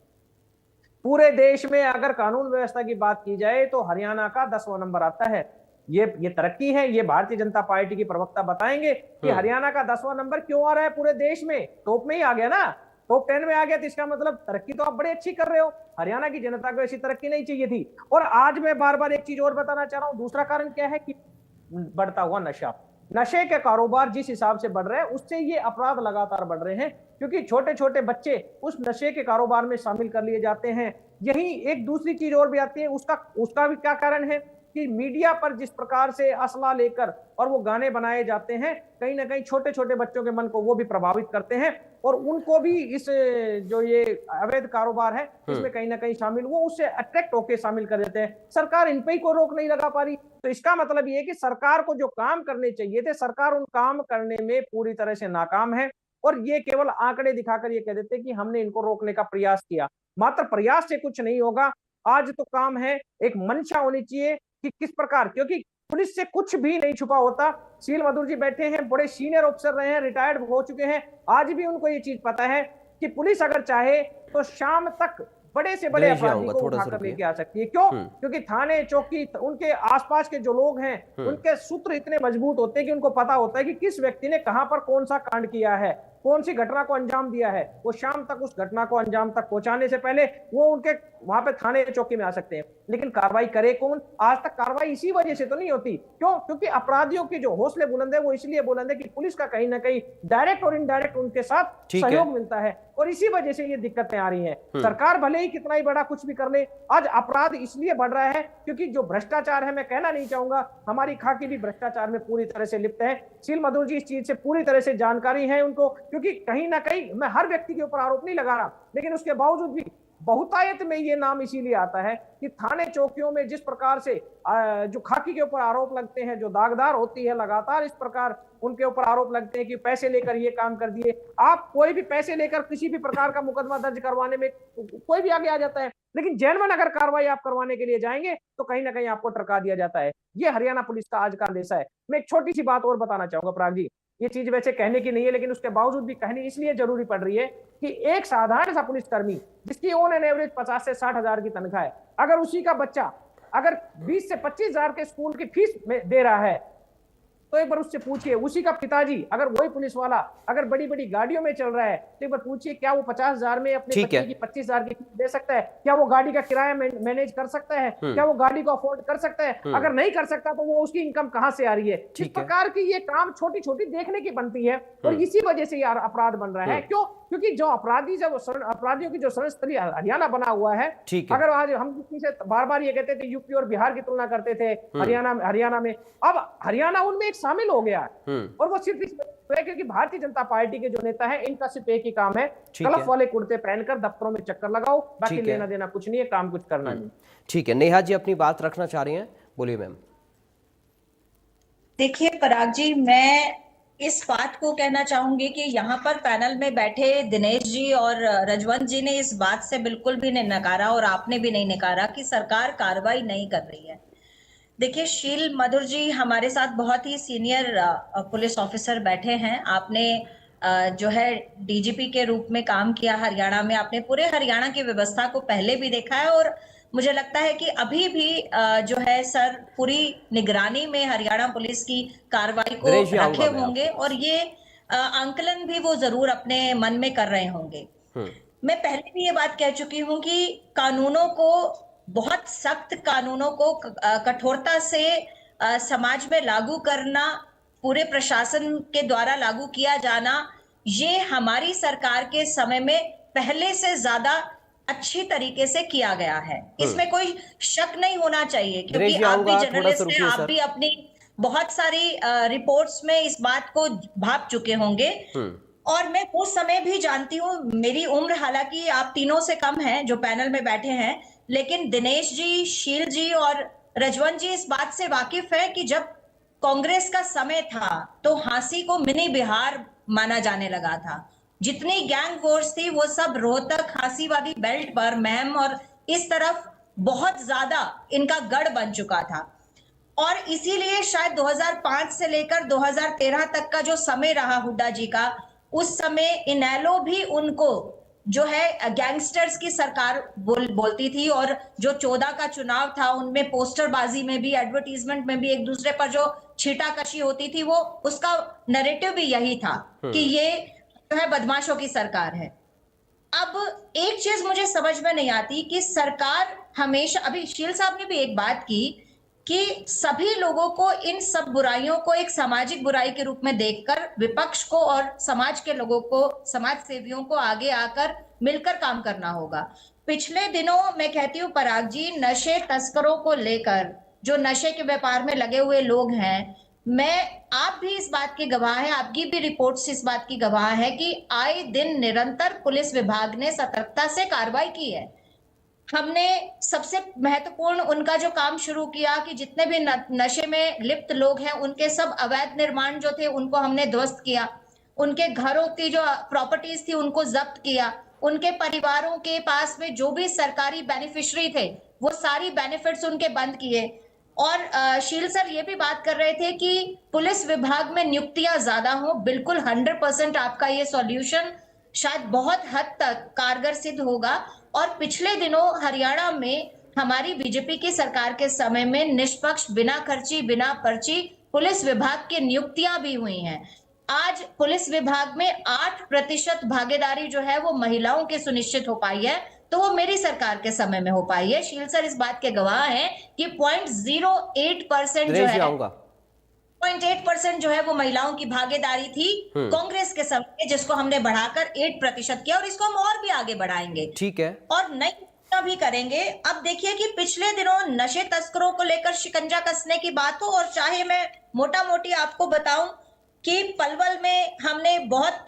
पूरे देश में अगर कानून व्यवस्था की बात की जाए तो हरियाणा का 10वां नंबर आता है। ये तरक्की है। ये भारतीय जनता पार्टी की प्रवक्ता बताएंगे कि हरियाणा का 10वां नंबर क्यों आ रहा है पूरे देश में। टॉप में ही आ गया ना, टॉप 10 में आ गया, तो इसका मतलब तरक्की तो आप बड़ी अच्छी कर रहे हो। हरियाणा की जनता को ऐसी तरक्की नहीं चाहिए थी। और आज मैं बार बार एक चीज और बताना चाह रहा हूं, दूसरा कारण क्या है कि बढ़ता हुआ नशा, नशे के कारोबार जिस हिसाब से बढ़ रहे हैं उससे ये अपराध लगातार बढ़ रहे हैं, क्योंकि छोटे छोटे बच्चे उस नशे के कारोबार में शामिल कर लिए जाते हैं। यही एक दूसरी चीज और भी आती है, उसका भी क्या कारण है कि मीडिया पर जिस प्रकार से असला लेकर और वो गाने बनाए जाते हैं, कहीं ना कहीं छोटे छोटे बच्चों के मन को वो भी प्रभावित करते हैं और उनको भी इस जो ये अवैध कारोबार है इसमें कहीं ना कहीं शामिल, वो उससे अट्रैक्ट होकर शामिल कर देते हैं। सरकार इन पे ही कोई रोक नहीं लगा पा रही। तो इसका मतलब ये है कि सरकार को जो काम करने चाहिए थे, सरकार उन काम करने में पूरी तरह से नाकाम है। और ये केवल आंकड़े दिखाकर ये कह देते हैं कि हमने इनको रोकने का प्रयास किया। मात्र प्रयास से कुछ नहीं होगा। आज तो काम है, एक मंशा होनी चाहिए कि किस प्रकार, क्योंकि पुलिस से कुछ भी नहीं छुपा होता। सील मधुर जी बैठे हैं, बड़े सीनियर ऑफिसर रहे हैं, रिटायर्ड हो चुके हैं, आज भी उनको ये चीज पता है कि पुलिस अगर चाहे तो शाम तक बड़े से बड़े दिनेश जी, अपराधी आऊंगा, को थोड़ा सा उठाकर रुकिए। लेके आ सकती है। क्यों? क्योंकि थाने चौकी उनके आसपास के जो लोग हैं उनके सूत्र इतने मजबूत होते हैं कि उनको पता होता है कि किस व्यक्ति ने कहां पर कौन सा कांड किया है, कौन सी घटना को अंजाम दिया है। वो शाम तक उस घटना को अंजाम तक पहुंचाने से पहले वो उनके वहां पे थाने चौकी में आ सकते हैं। लेकिन कार्रवाई करे कौन? आज तक कार्रवाई इसी वजह से तो नहीं होती। क्यों? क्योंकि अपराधियों के जो हौसले बुलंद है वो इसलिए बुलंद है कि पुलिस का कहीं ना कहीं डायरेक्ट और इनडायरेक्ट उनके साथ ठीक है। सहयोग मिलता है, और इसी वजह से ये दिक्कतें आ रही हैं। सरकार भले ही कितना ही बड़ा कुछ भी कर ले, आज अपराध इसलिए बढ़ रहा है क्योंकि जो भ्रष्टाचार है, मैं कहना नहीं चाहूंगा, हमारी खाकी भी भ्रष्टाचार में पूरी तरह से लिप्त है। शील मधुर जी इस चीज से पूरी तरह से जानकारी है उनको, क्योंकि कहीं ना कहीं मैं हर व्यक्ति के ऊपर आरोप नहीं लगा रहा, लेकिन उसके बावजूद भी बहुतायत में ये नाम इसीलिए आता है कि थाने चौकियों में जिस प्रकार से जो खाकी के ऊपर आरोप लगते हैं, जो दागदार होती है, लगातार इस प्रकार उनके ऊपर आरोप लगते हैं कि पैसे लेकर ये काम कर दिए। आप कोई भी पैसे लेकर किसी भी प्रकार का मुकदमा दर्ज करवाने में कोई भी आगे आ जाता है, लेकिन जेनवन अगर कार्रवाई आप करवाने के लिए जाएंगे तो कहीं ना कहीं आपको टरका दिया जाता है। ये हरियाणा पुलिस का आज का देश है। मैं एक छोटी सी बात और बताना चाहूंगा पराग जी, ये चीज वैसे कहने की नहीं है, लेकिन उसके बावजूद भी कहनी इसलिए जरूरी पड़ रही है कि एक साधारण सा पुलिसकर्मी जिसकी ऑन एन एवरेज 50 से 60 हजार की तनख्वाह है, अगर उसी का बच्चा अगर 20 से 25 हजार के स्कूल की फीस में दे रहा है, तो एक बार उससे पूछिए, उसी का पिताजी अगर वही पुलिस वाला अगर बड़ी बड़ी गाड़ियों में चल रहा है, तो एक बार पूछिए क्या वो 50 हजार में अपने बच्चे की 25 हजार की फीस दे सकता है? क्या वो गाड़ी का किराया मैनेज कर सकता है? क्या वो गाड़ी को अफोर्ड कर सकता है? अगर नहीं कर सकता तो वो उसकी इनकम कहां से आ रही है? इस प्रकार की ये काम छोटी छोटी देखने की बनती है, और इसी वजह से यार अपराध बन रहा है। क्यों? क्योंकि जो अपराधी, जब अपराधियों की जो शरणस्थली हरियाणा बना हुआ है, अगर आज हम किसी से बार बार ये कहते थे यूपी और बिहार की तुलना करते थे हरियाणा में, अब हरियाणा उनमें एक शामिल हो गया है। और वो सिर्फ इसलिए क्योंकि भारतीय जनता पार्टी के जो नेता है, इनका सिर्फ एक ही काम है, कलफ वाले कुर्ते पहनकर दफ्तरों में चक्कर लगाओ, बाकी लेना देना कुछ नहीं है, काम कुछ करना नहीं। ठीक है, नेहा जी अपनी बात रखना चाह रही हैं, बोलिए मैम। देखिए पराग जी, मैं इस बात को कहना चाहूंगी कि यहाँ पर पैनल में बैठे दिनेश जी और रजवंत जी ने इस बात से बिल्कुल भी नहीं नकारा, और आपने भी नहीं नकारा कि सरकार कार्रवाई नहीं कर रही है। देखिए शील मधुर जी हमारे साथ बहुत ही सीनियर पुलिस ऑफिसर बैठे हैं। आपने जो है डीजीपी के रूप में काम किया हरियाणा में, आपने पूरे हरियाणा की व्यवस्था को पहले भी देखा है, और मुझे लगता है कि अभी भी जो है सर पूरी निगरानी में हरियाणा पुलिस की कार्रवाई को रखे होंगे, और ये आंकलन भी वो जरूर अपने मन में कर रहे होंगे। मैं पहले भी ये बात कह चुकी हूँ कि कानूनों को, बहुत सख्त कानूनों को कठोरता से समाज में लागू करना, पूरे प्रशासन के द्वारा लागू किया जाना, ये हमारी सरकार के समय में पहले से ज्यादा अच्छी तरीके से किया गया है, इसमें कोई शक नहीं होना चाहिए। क्योंकि आप भी जर्नलिस्ट हैं, आप भी अपनी बहुत सारी रिपोर्ट्स में इस बात को भाप चुके होंगे, और मैं उस समय भी जानती हूँ। मेरी उम्र हालांकि आप तीनों से कम है जो पैनल में बैठे हैं, लेकिन दिनेश जी, शील जी और रजवंत जी इस बात से वाकिफ है कि जब कांग्रेस का समय था तो हांसी को मिनी बिहार माना जाने लगा था। जितनी गैंग वॉर्स थी वो सब रोहतक, हांसीवादी बेल्ट पर, महम और इस तरफ बहुत ज्यादा इनका गढ़ बन चुका था। और इसीलिए शायद 2005 से लेकर 2013 तक का जो समय रहा हुड्डा जी का, उस समय इनेलो भी उनको जो है गैंगस्टर्स की सरकार बोलती थी, और जो 14 का चुनाव था उनमें पोस्टरबाजी में भी, एडवर्टीजमेंट में भी एक दूसरे पर जो छीटाकशी होती थी, वो उसका नैरेटिव भी यही था कि ये जो है बदमाशों की सरकार है। अब एक चीज मुझे समझ में नहीं आती कि सरकार हमेशा, अभी शील साहब ने भी एक बात की कि सभी लोगों को इन सब बुराइयों को एक सामाजिक बुराई के रूप में देखकर विपक्ष को और समाज के लोगों को, समाज सेवियों को आगे आकर मिलकर काम करना होगा। पिछले दिनों मैं कहती हूँ पराग जी, नशे तस्करों को लेकर जो नशे के व्यापार में लगे हुए लोग हैं, आप भी इस बात की गवाह है, आपकी भी रिपोर्ट्स इस बात की गवाह है कि आए दिन निरंतर पुलिस विभाग ने सतर्कता से कार्रवाई की है। हमने सबसे महत्वपूर्ण उनका जो काम शुरू किया कि जितने भी नशे में लिप्त लोग हैं उनके सब अवैध निर्माण जो थे उनको हमने ध्वस्त किया, उनके घरों की जो प्रॉपर्टीज थी उनको जब्त किया, उनके परिवारों के पास में जो भी सरकारी बेनिफिशियरी थे वो सारी बेनिफिट्स उनके बंद किए। और शील सर ये भी बात कर रहे थे कि पुलिस विभाग में नियुक्तियां ज्यादा हो, बिल्कुल 100% आपका ये सॉल्यूशन शायद बहुत हद तक कारगर सिद्ध होगा। और पिछले दिनों हरियाणा में हमारी बीजेपी की सरकार के समय में निष्पक्ष, बिना खर्ची, बिना पर्ची पुलिस विभाग की नियुक्तियां भी हुई हैं। आज पुलिस विभाग में 8% भागीदारी जो है वो महिलाओं की सुनिश्चित हो पाई है, तो वो मेरी सरकार के समय में हो पाई है। शील सर इस बात के गवाह हैं कि 0.08% जो दिनेश जी है आऊंगा। 0.8% जो है वो महिलाओं की भागीदारी थी कांग्रेस के समय में, जिसको हमने बढ़ाकर 8% किया और इसको हम और भी आगे बढ़ाएंगे ठीक है। और नई योजना भी करेंगे। अब देखिए कि पिछले दिनों नशे तस्करों को लेकर शिकंजा कसने की बात हो, और चाहे मैं मोटा मोटी आपको बताऊं कि पलवल में हमने बहुत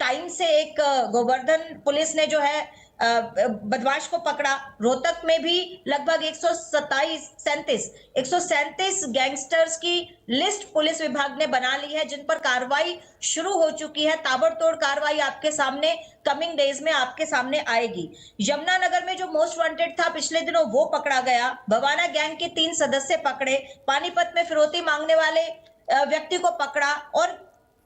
टाइम से एक गोवर्धन पुलिस ने जो है बदमाश को पकड़ा। रोहतक में भी लगभग 137 गैंगस्टर्स की लिस्ट पुलिस विभाग ने बना ली है, जिन पर कार्रवाई शुरू हो चुकी है। ताबड़तोड़ कार्रवाई आपके सामने कमिंग डेज में आपके सामने आएगी। यमुनानगर में जो मोस्ट वांटेड था पिछले दिनों वो पकड़ा गया। भवाना गैंग के 3 सदस्य पकड़े। पानीपत में फिरौती मांगने वाले व्यक्ति को पकड़ा और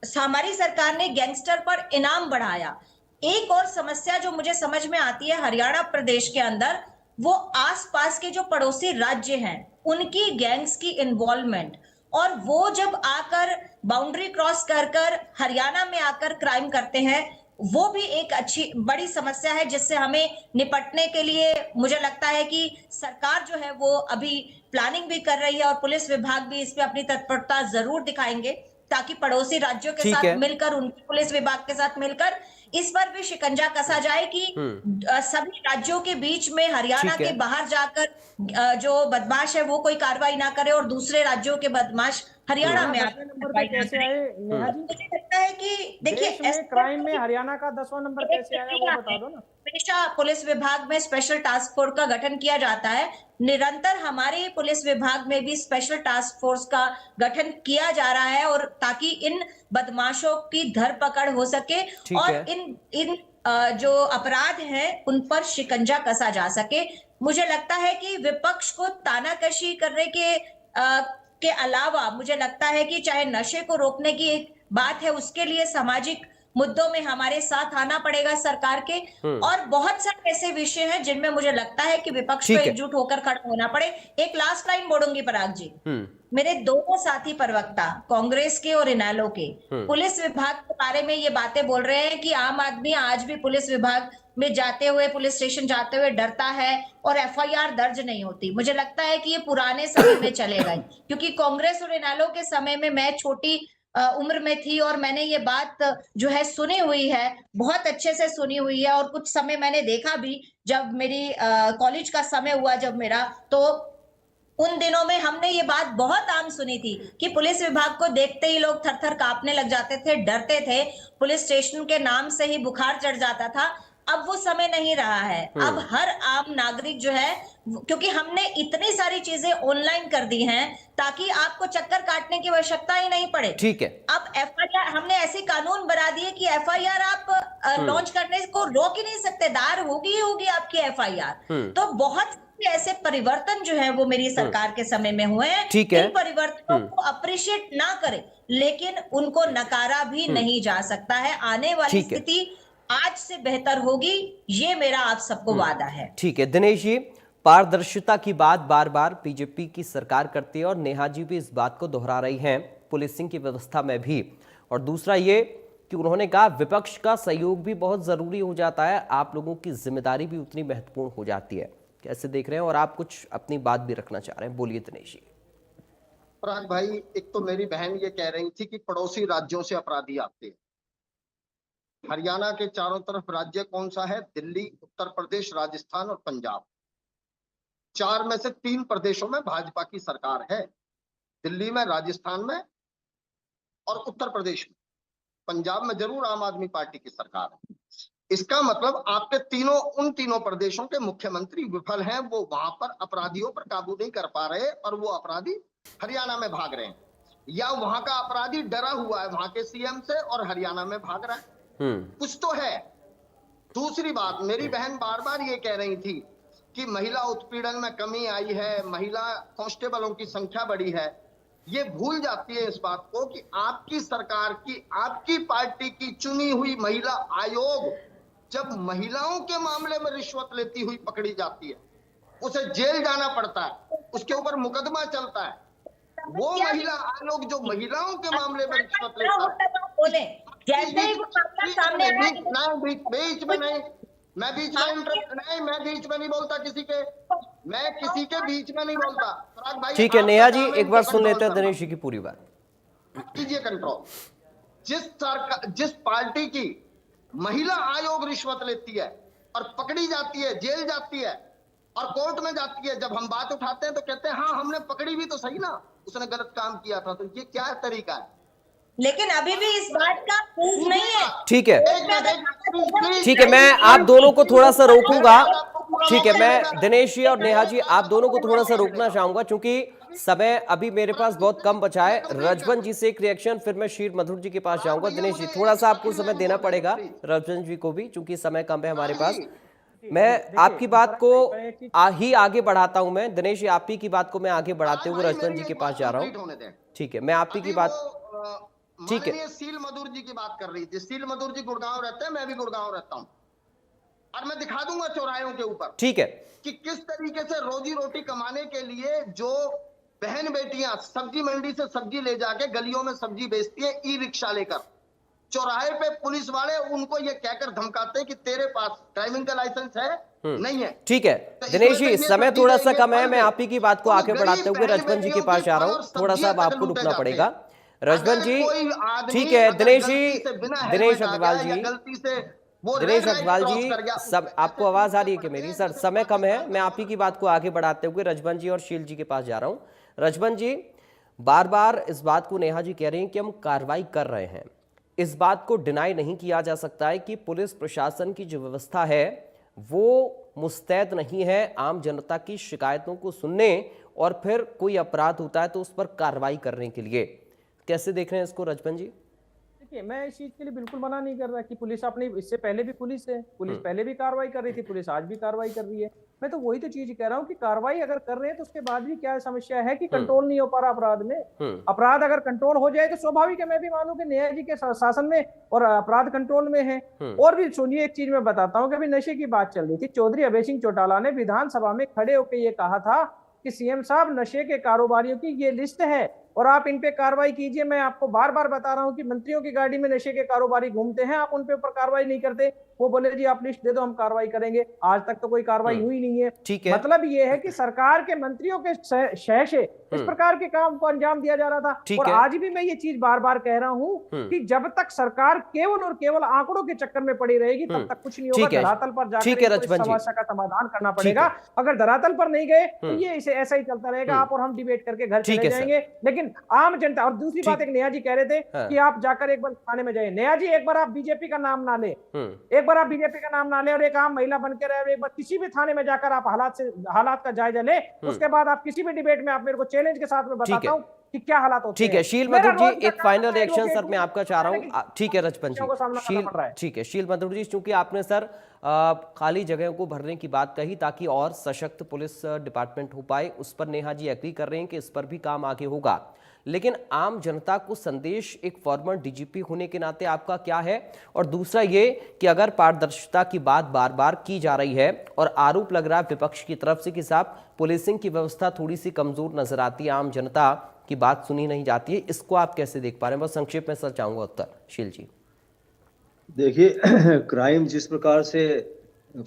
हमारी सरकार ने गैंगस्टर पर इनाम बढ़ाया। एक और समस्या जो मुझे समझ में आती है हरियाणा प्रदेश के अंदर, वो आसपास के जो पड़ोसी राज्य हैं उनकी गैंग्स की इन्वॉल्वमेंट, और वो जब आकर बाउंड्री क्रॉस कर कर हरियाणा में आकर क्राइम करते हैं, वो भी एक अच्छी बड़ी समस्या है जिससे हमें निपटने के लिए मुझे लगता है कि सरकार जो है वो अभी प्लानिंग भी कर रही है और पुलिस विभाग भी इस पे अपनी तत्परता जरूर दिखाएंगे, ताकि पड़ोसी राज्यों के ठीक साथ है। मिलकर, उनके पुलिस विभाग के साथ मिलकर इस पर भी शिकंजा कसा जाए कि सभी राज्यों के बीच में हरियाणा ठीक है। के बाहर जाकर जो बदमाश है वो कोई कार्रवाई ना करे और दूसरे राज्यों के बदमाश हरियाणा में 10वें नंबर पे कैसे आए नेहा जी? मुझे लगता है कि देखिए देश में क्राइम में हरियाणा का 10वां नंबर कैसे आया वो बता दो ना। हमेशा पुलिस विभाग में स्पेशल टास्क फोर्स का गठन किया जाता है। निरंतर हमारे पुलिस विभाग में भी स्पेशल टास्क फोर्स का गठन किया जा रहा है, और ताकि इन बदमाशों की धरपकड़ हो सके ठीक और है। इन जो अपराध हैं उन पर शिकंजा कसा जा सके। मुझे लगता है कि विपक्ष को तानाकशी करने के अलावा मुझे लगता है कि चाहे नशे को रोकने की एक बात है, उसके लिए सामाजिक मुद्दों में हमारे साथ आना पड़ेगा सरकार के, और बहुत सारे ऐसे विषय हैं जिनमें मुझे लगता है कि विपक्ष को ठीक है। एकजुट होकर खड़ा होना पड़े। एक लास्ट लाइन बोलूंगी पराग जी, मेरे दोनों साथी प्रवक्ता कांग्रेस के और इनेलो के पुलिस विभाग के बारे में ये बातें बोल रहे हैं कि आम आदमी आज भी पुलिस विभाग में जाते हुए, पुलिस स्टेशन जाते हुए डरता है और एफआईआर दर्ज नहीं होती। मुझे लगता है कि ये पुराने समय में चले गए, क्योंकि कांग्रेस और इनेलो के समय में मैं छोटी उम्र में थी और मैंने ये बात जो है सुनी हुई है, बहुत अच्छे से सुनी हुई है। और कुछ समय मैंने देखा भी, जब मेरी कॉलेज का समय हुआ जब मेरा, तो उन दिनों में हमने ये बात बहुत आम सुनी थी कि पुलिस विभाग को देखते ही लोग थर थर कांपने लग जाते थे, डरते थे, पुलिस स्टेशन के नाम से ही बुखार चढ़ जाता था। अब वो समय नहीं रहा है। अब हर आम नागरिक जो है, क्योंकि हमने इतनी सारी चीजें ऑनलाइन कर दी हैं ताकि आपको चक्कर काटने की आवश्यकता ही नहीं पड़े। ठीक है। अब एफआईआर हमने ऐसे कानून बना दिए कि एफआईआर आप लॉन्च करने को रोक ही नहीं सकते, दायर होगी ही होगी आपकी एफआईआर। तो बहुत ऐसे परिवर्तन जो है वो मेरी सरकार के समय में हुए हैं। ठीक है। इन परिवर्तनों को अप्रिशिएट ना करें, लेकिन उनको नकारा भी नहीं जा सकता है। आने वाली ठीक है। स्थिति आज से बेहतर होगी, ये मेरा आप सबको वादा है। ठीक है दिनेश जी, पारदर्शिता की बात बार बार बीजेपी की सरकार करती है और नेहा जी भी इस बात को दोहरा रही हैं पुलिसिंग की व्यवस्था में भी। और दूसरा ये कि उन्होंने कहा विपक्ष का सहयोग भी बहुत जरूरी हो जाता है, आप लोगों की जिम्मेदारी भी उतनी महत्वपूर्ण हो जाती है। कैसे देख रहे हैं? और आप कुछ अपनी बात भी रखना चाह रहे हैं, बोलिए दिनेश जी। पराग भाई, एक तो मेरी बहन ये कह रही थी कि पड़ोसी राज्यों से अपराधी आते हैं। हरियाणा के चारों तरफ राज्य कौन सा है? दिल्ली, उत्तर प्रदेश, राजस्थान और पंजाब। 4 में से 3 प्रदेशों में भाजपा की सरकार है, दिल्ली में, राजस्थान में और उत्तर प्रदेश में। पंजाब में जरूर आम आदमी पार्टी की सरकार है। इसका मतलब आपके उन तीनों प्रदेशों के मुख्यमंत्री विफल हैं, वो वहां पर अपराधियों पर काबू नहीं कर पा रहे और वो अपराधी हरियाणा में भाग रहे हैं, या वहां का अपराधी डरा हुआ है वहां के सीएम से और हरियाणा में भाग रहा है। कुछ तो है। दूसरी बात, मेरी बहन बार बार ये कह रही थी कि महिला उत्पीड़न में कमी आई है, महिला कांस्टेबलों की संख्या बढ़ी है। ये भूल जाती है इस बात को कि आपकी सरकार की, आपकी पार्टी की चुनी हुई महिला आयोग जब महिलाओं के मामले में रिश्वत लेती हुई पकड़ी जाती है, उसे जेल जाना पड़ता है, उसके ऊपर मुकदमा चलता है। वो महिला आयोग जो महिलाओं के मामले में रिश्वत लेता है, बोले जैसे ही वो मामला सामने आया, बीच में नहीं, मैं बीच में नहीं बोलता किसी के, मैं किसी के बीच में नहीं बोलता। पराग भाई, ठीक है नेहा जी, एक बार सुन लेते हैं कंट्रोल दिनेश जी की पूरी बात। कीजिए कंट्रोल। जिस पार्टी की महिला आयोग रिश्वत लेती है और पकड़ी जाती है, जेल जाती है और कोर्ट में जाती है, जब हम बात उठाते हैं तो कहते हैं हाँ हमने पकड़ी भी तो सही ना, उसने गलत काम किया था। तो ये क्या तरीका है? लेकिन अभी भी इस बात का प्रूफ नहीं है। ठीक है, ठीक है, मैं आप दोनों को थोड़ा सा रोकूंगा। ठीक है, मैं दिनेश जी और नेहा जी आप दोनों को थोड़ा सा रोकना चाहूंगा क्योंकि समय अभी मेरे पास बहुत कम बचा है। रजवन जी से एक रिएक्शन, फिर मैं शील मधुर जी के पास जाऊंगा। दिनेश जी थोड़ा सा आपको समय देना पड़ेगा, रजवन जी को भी, क्योंकि समय कम है हमारे पास। मैं आपकी बात को ही आगे बढ़ाता हूं। मैं दिनेश जी आप ही की बात को मैं आगे बढ़ाते हुए रजवन जी के पास जा रहा हूँ। ठीक है, मैं आप ही की बात, ठीक है। शील मधुर जी की बात कर रही थी। शील मधुर जी गुड़गांव रहते हैं, मैं भी गुड़गांव रहता हूं, और मैं दिखा दूंगा चौराहों के ऊपर, ठीक है, कि किस तरीके से रोजी रोटी कमाने के लिए जो बहन बेटियां सब्जी मंडी से सब्जी ले जाके गलियों में सब्जी बेचती है, ई रिक्शा लेकर, चौराहे पे पुलिस वाले उनको ये कहकर धमकाते हैं कि तेरे पास ड्राइविंग का लाइसेंस है, नहीं है। ठीक है दिनेश जी, समय थोड़ा सा कम है, मैं आप ही की बात को आगे बढ़ाते हुए रजवन जी के पास जा रहा हूँ। थोड़ा सा आपको रुकना पड़ेगा रजवन जी। ठीक है दिनेश जी, दिनेश अग्रवाल जी, दिनेश अग्रवाल जी, सब आपको आवाज आ रही है कि मेरी? सर समय कम है, मैं आप ही की बात को आगे बढ़ाते हुए रजवन जी और शील जी के पास जा रहा हूं। रजवन जी, बार बार इस बात को नेहा जी कह रही हैं कि हम कार्रवाई कर रहे हैं। इस बात को डिनाई नहीं किया जा सकता है कि पुलिस प्रशासन की जो व्यवस्था है वो मुस्तैद नहीं है आम जनता की शिकायतों को सुनने और फिर कोई अपराध होता है तो उस पर कार्रवाई करने के लिए। कैसे देख रहे हैं इसको रजवन जी? देखिए, मैं इस चीज के लिए बिल्कुल मना नहीं कर रहा कि पुलिस अपनी, इससे पहले भी पुलिस है, पुलिस पहले भी कार्रवाई कर रही थी, पुलिस आज भी कार्रवाई कर रही है। मैं तो वही तो चीज कह रहा हूँ कि कार्रवाई अगर कर रहे हैं तो उसके बाद भी क्या समस्या है कि कंट्रोल नहीं हो पा रहा अपराध में। अपराध अगर कंट्रोल हो जाए तो स्वाभाविक है, मैं भी मानूं कि नेहा जी के शासन में और अपराध कंट्रोल में है। और भी सुनिए, एक चीज मैं बताता हूँ कि अभी नशे की बात चल रही थी, चौधरी अभय सिंह चौटाला ने विधानसभा में खड़े होकर ये कहा था कि सीएम साहब नशे के कारोबारियों की ये लिस्ट है और आप इन पे कार्रवाई कीजिए। मैं आपको बार बार बता रहा हूं कि मंत्रियों की गाड़ी में नशे के कारोबारी घूमते हैं, आप उन पे ऊपर कार्रवाई नहीं करते। वो बोले जी आप लिस्ट दे दो हम कार्रवाई करेंगे, आज तक तो कोई कार्रवाई हुई नहीं है। ठीक है, मतलब ये है कि सरकार के मंत्रियों के शह से इस प्रकार के काम को अंजाम दिया जा रहा था। और आज भी मैं ये चीज बार बार कह रहा हूं कि जब तक सरकार केवल और केवल आंकड़ों के चक्कर में पड़ी रहेगी तब तक कुछ नहीं होगा। धरातल पर जाकर इस समस्या का समाधान करना पड़ेगा। अगर धरातल पर नहीं गए तो ये इसे ऐसा ही चलता रहेगा, आप और हम डिबेट करके घर चले जाएंगे। लेकिन आम जनता, और दूसरी बात, एक नेहा जी कह रहे थे कि आप जाकर एक बार थाने में जाइए। नेहा जी, एक बार आप बीजेपी का नाम ना ले, एक बार आप बीजेपी का नाम ना ले और एक आम महिला बन के रहे, एक बार किसी भी थाने में जाकर आप हालात का जायजा ले, उसके बाद आप किसी भी डिबेट में आप मेरे को चैलेंज के साथ में बताता हूं कि क्या हालात होते हैं। ठीक है शील मधुर जी, एक फाइनल रिएक्शन सर मैं आपका चाह रहा हूं। ठीक है रजवन जी, ठीक है शील मधुर जी, क्योंकि आपने सर खाली जगहों को भरने की बात कही ताकि और सशक्त पुलिस डिपार्टमेंट हो पाए, उस पर नेहा जी एग्री कर रहे हैं कि इस पर भी काम आगे होगा। लेकिन आम जनता को संदेश एक फॉर्मर डीजीपी होने के नाते आपका क्या है? और दूसरा ये कि अगर पारदर्शिता की बात बार बार की जा रही है और आरोप लग रहा है विपक्ष की तरफ से कि साहब पुलिसिंग की व्यवस्था थोड़ी सी कमजोर नजर आती है, आम जनता की बात सुनी नहीं जाती है, इसको आप कैसे देख पा रहे हैं? बस संक्षेप में सर चाहूंगा उत्तर। शील जी, देखिए क्राइम जिस प्रकार से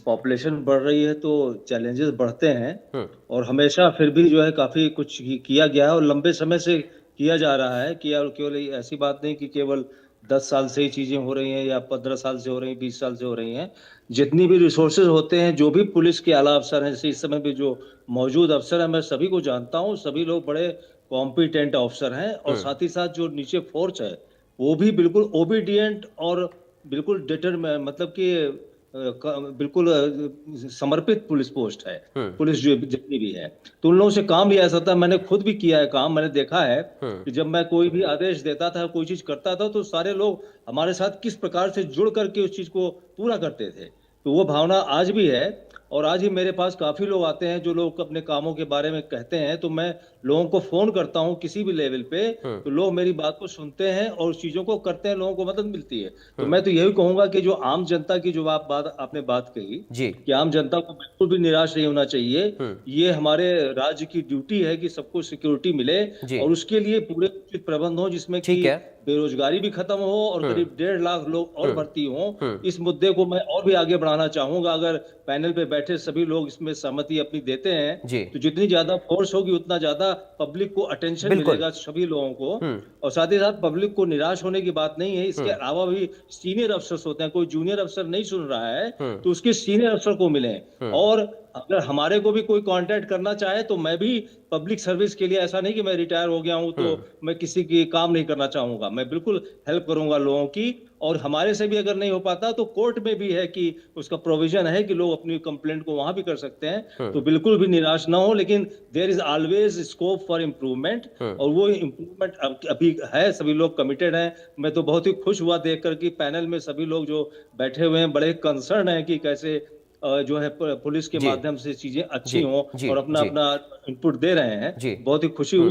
पॉपुलेशन बढ़ रही है तो चैलेंजेस बढ़ते हैं और हमेशा फिर भी जो है काफी कुछ किया गया है और लंबे समय से किया जा रहा है कि यार केवल ऐसी बात नहीं कि केवल 10 साल से ही चीजें हो रही हैं या 15 साल से हो रही हैं, 20 साल से हो रही हैं। जितनी भी रिसोर्सेज होते हैं, जो भी पुलिस के आला अफसर हैं, जैसे इस समय भी जो मौजूद अफसर हैं, मैं सभी को जानता हूँ, सभी लोग बड़े कॉम्पिटेंट अफसर हैं और साथ ही साथ जो नीचे फोर्स है वो भी बिल्कुल ओबीडियंट और बिल्कुल मतलब कि बिल्कुल समर्पित पुलिस पोस्ट है, पुलिस जो जितनी भी है, तो उन लोगों से काम लिया जाता है। मैंने खुद भी किया है काम, मैंने देखा है कि जब मैं कोई भी आदेश देता था, कोई चीज करता था, तो सारे लोग हमारे साथ किस प्रकार से जुड़ करके उस चीज को पूरा करते थे। तो वो भावना आज भी है और आज ही मेरे पास काफी लोग आते हैं जो लोग अपने कामों के बारे में कहते हैं, तो मैं लोगों को फोन करता हूं किसी भी लेवल पे, तो लोग मेरी बात को सुनते हैं और उस चीजों को करते हैं, लोगों को मदद मिलती है। तो मैं तो यही कहूंगा कि जो आम जनता की जो आपने बात कही जी कि आम जनता को बिल्कुल भी निराश नहीं होना चाहिए। ये हमारे राज्य की ड्यूटी है कि सबको सिक्योरिटी मिले जी। और उसके लिए पूरे उचित प्रबंध हो, जिसमें कि ठीक है। बेरोजगारी भी खत्म हो और करीब 1.5 लाख लोग और भर्ती हों। इस मुद्दे को मैं और भी आगे बढ़ाना चाहूंगा। अगर पैनल पे बैठे सभी लोग इसमें सहमति अपनी देते हैं जी। तो जितनी ज्यादा फोर्स होगी उतना ज्यादा पब्लिक को अटेंशन बिल्कुल। मिलेगा सभी लोगों को। और साथ ही साथ पब्लिक को निराश होने की बात नहीं है, इसके अलावा भी सीनियर अफसर होते हैं, कोई जूनियर अफसर नहीं सुन रहा है तो उसके सीनियर अफसर को मिले। और अगर हमारे को भी कोई कांटेक्ट करना चाहे तो मैं भी पब्लिक सर्विस के लिए, ऐसा नहीं कि मैं रिटायर हो गया हूं तो मैं किसी की काम नहीं करना चाहूंगा, मैं बिल्कुल हेल्प करूंगा लोगों की। और हमारे से भी अगर नहीं हो पाता तो कोर्ट में भी है कि उसका प्रोविजन है कि लोग अपनी कंप्लेंट को वहां भी कर सकते हैं। तो बिल्कुल भी निराश ना हो, लेकिन there is always scope for improvement, और वो इम्प्रूवमेंट अभी है, सभी लोग कमिटेड हैं। मैं तो बहुत ही खुश हुआ देखकर कि पैनल में सभी लोग जो बैठे हुए हैं बड़े कंसर्न हैं कि कैसे जो है पुलिस के जी। माध्यम से चीजें अच्छी जी, हों जी, और अपना जी। अपना इनपुट दे रहे हैं। जी। बहुत ही खुशी हुई।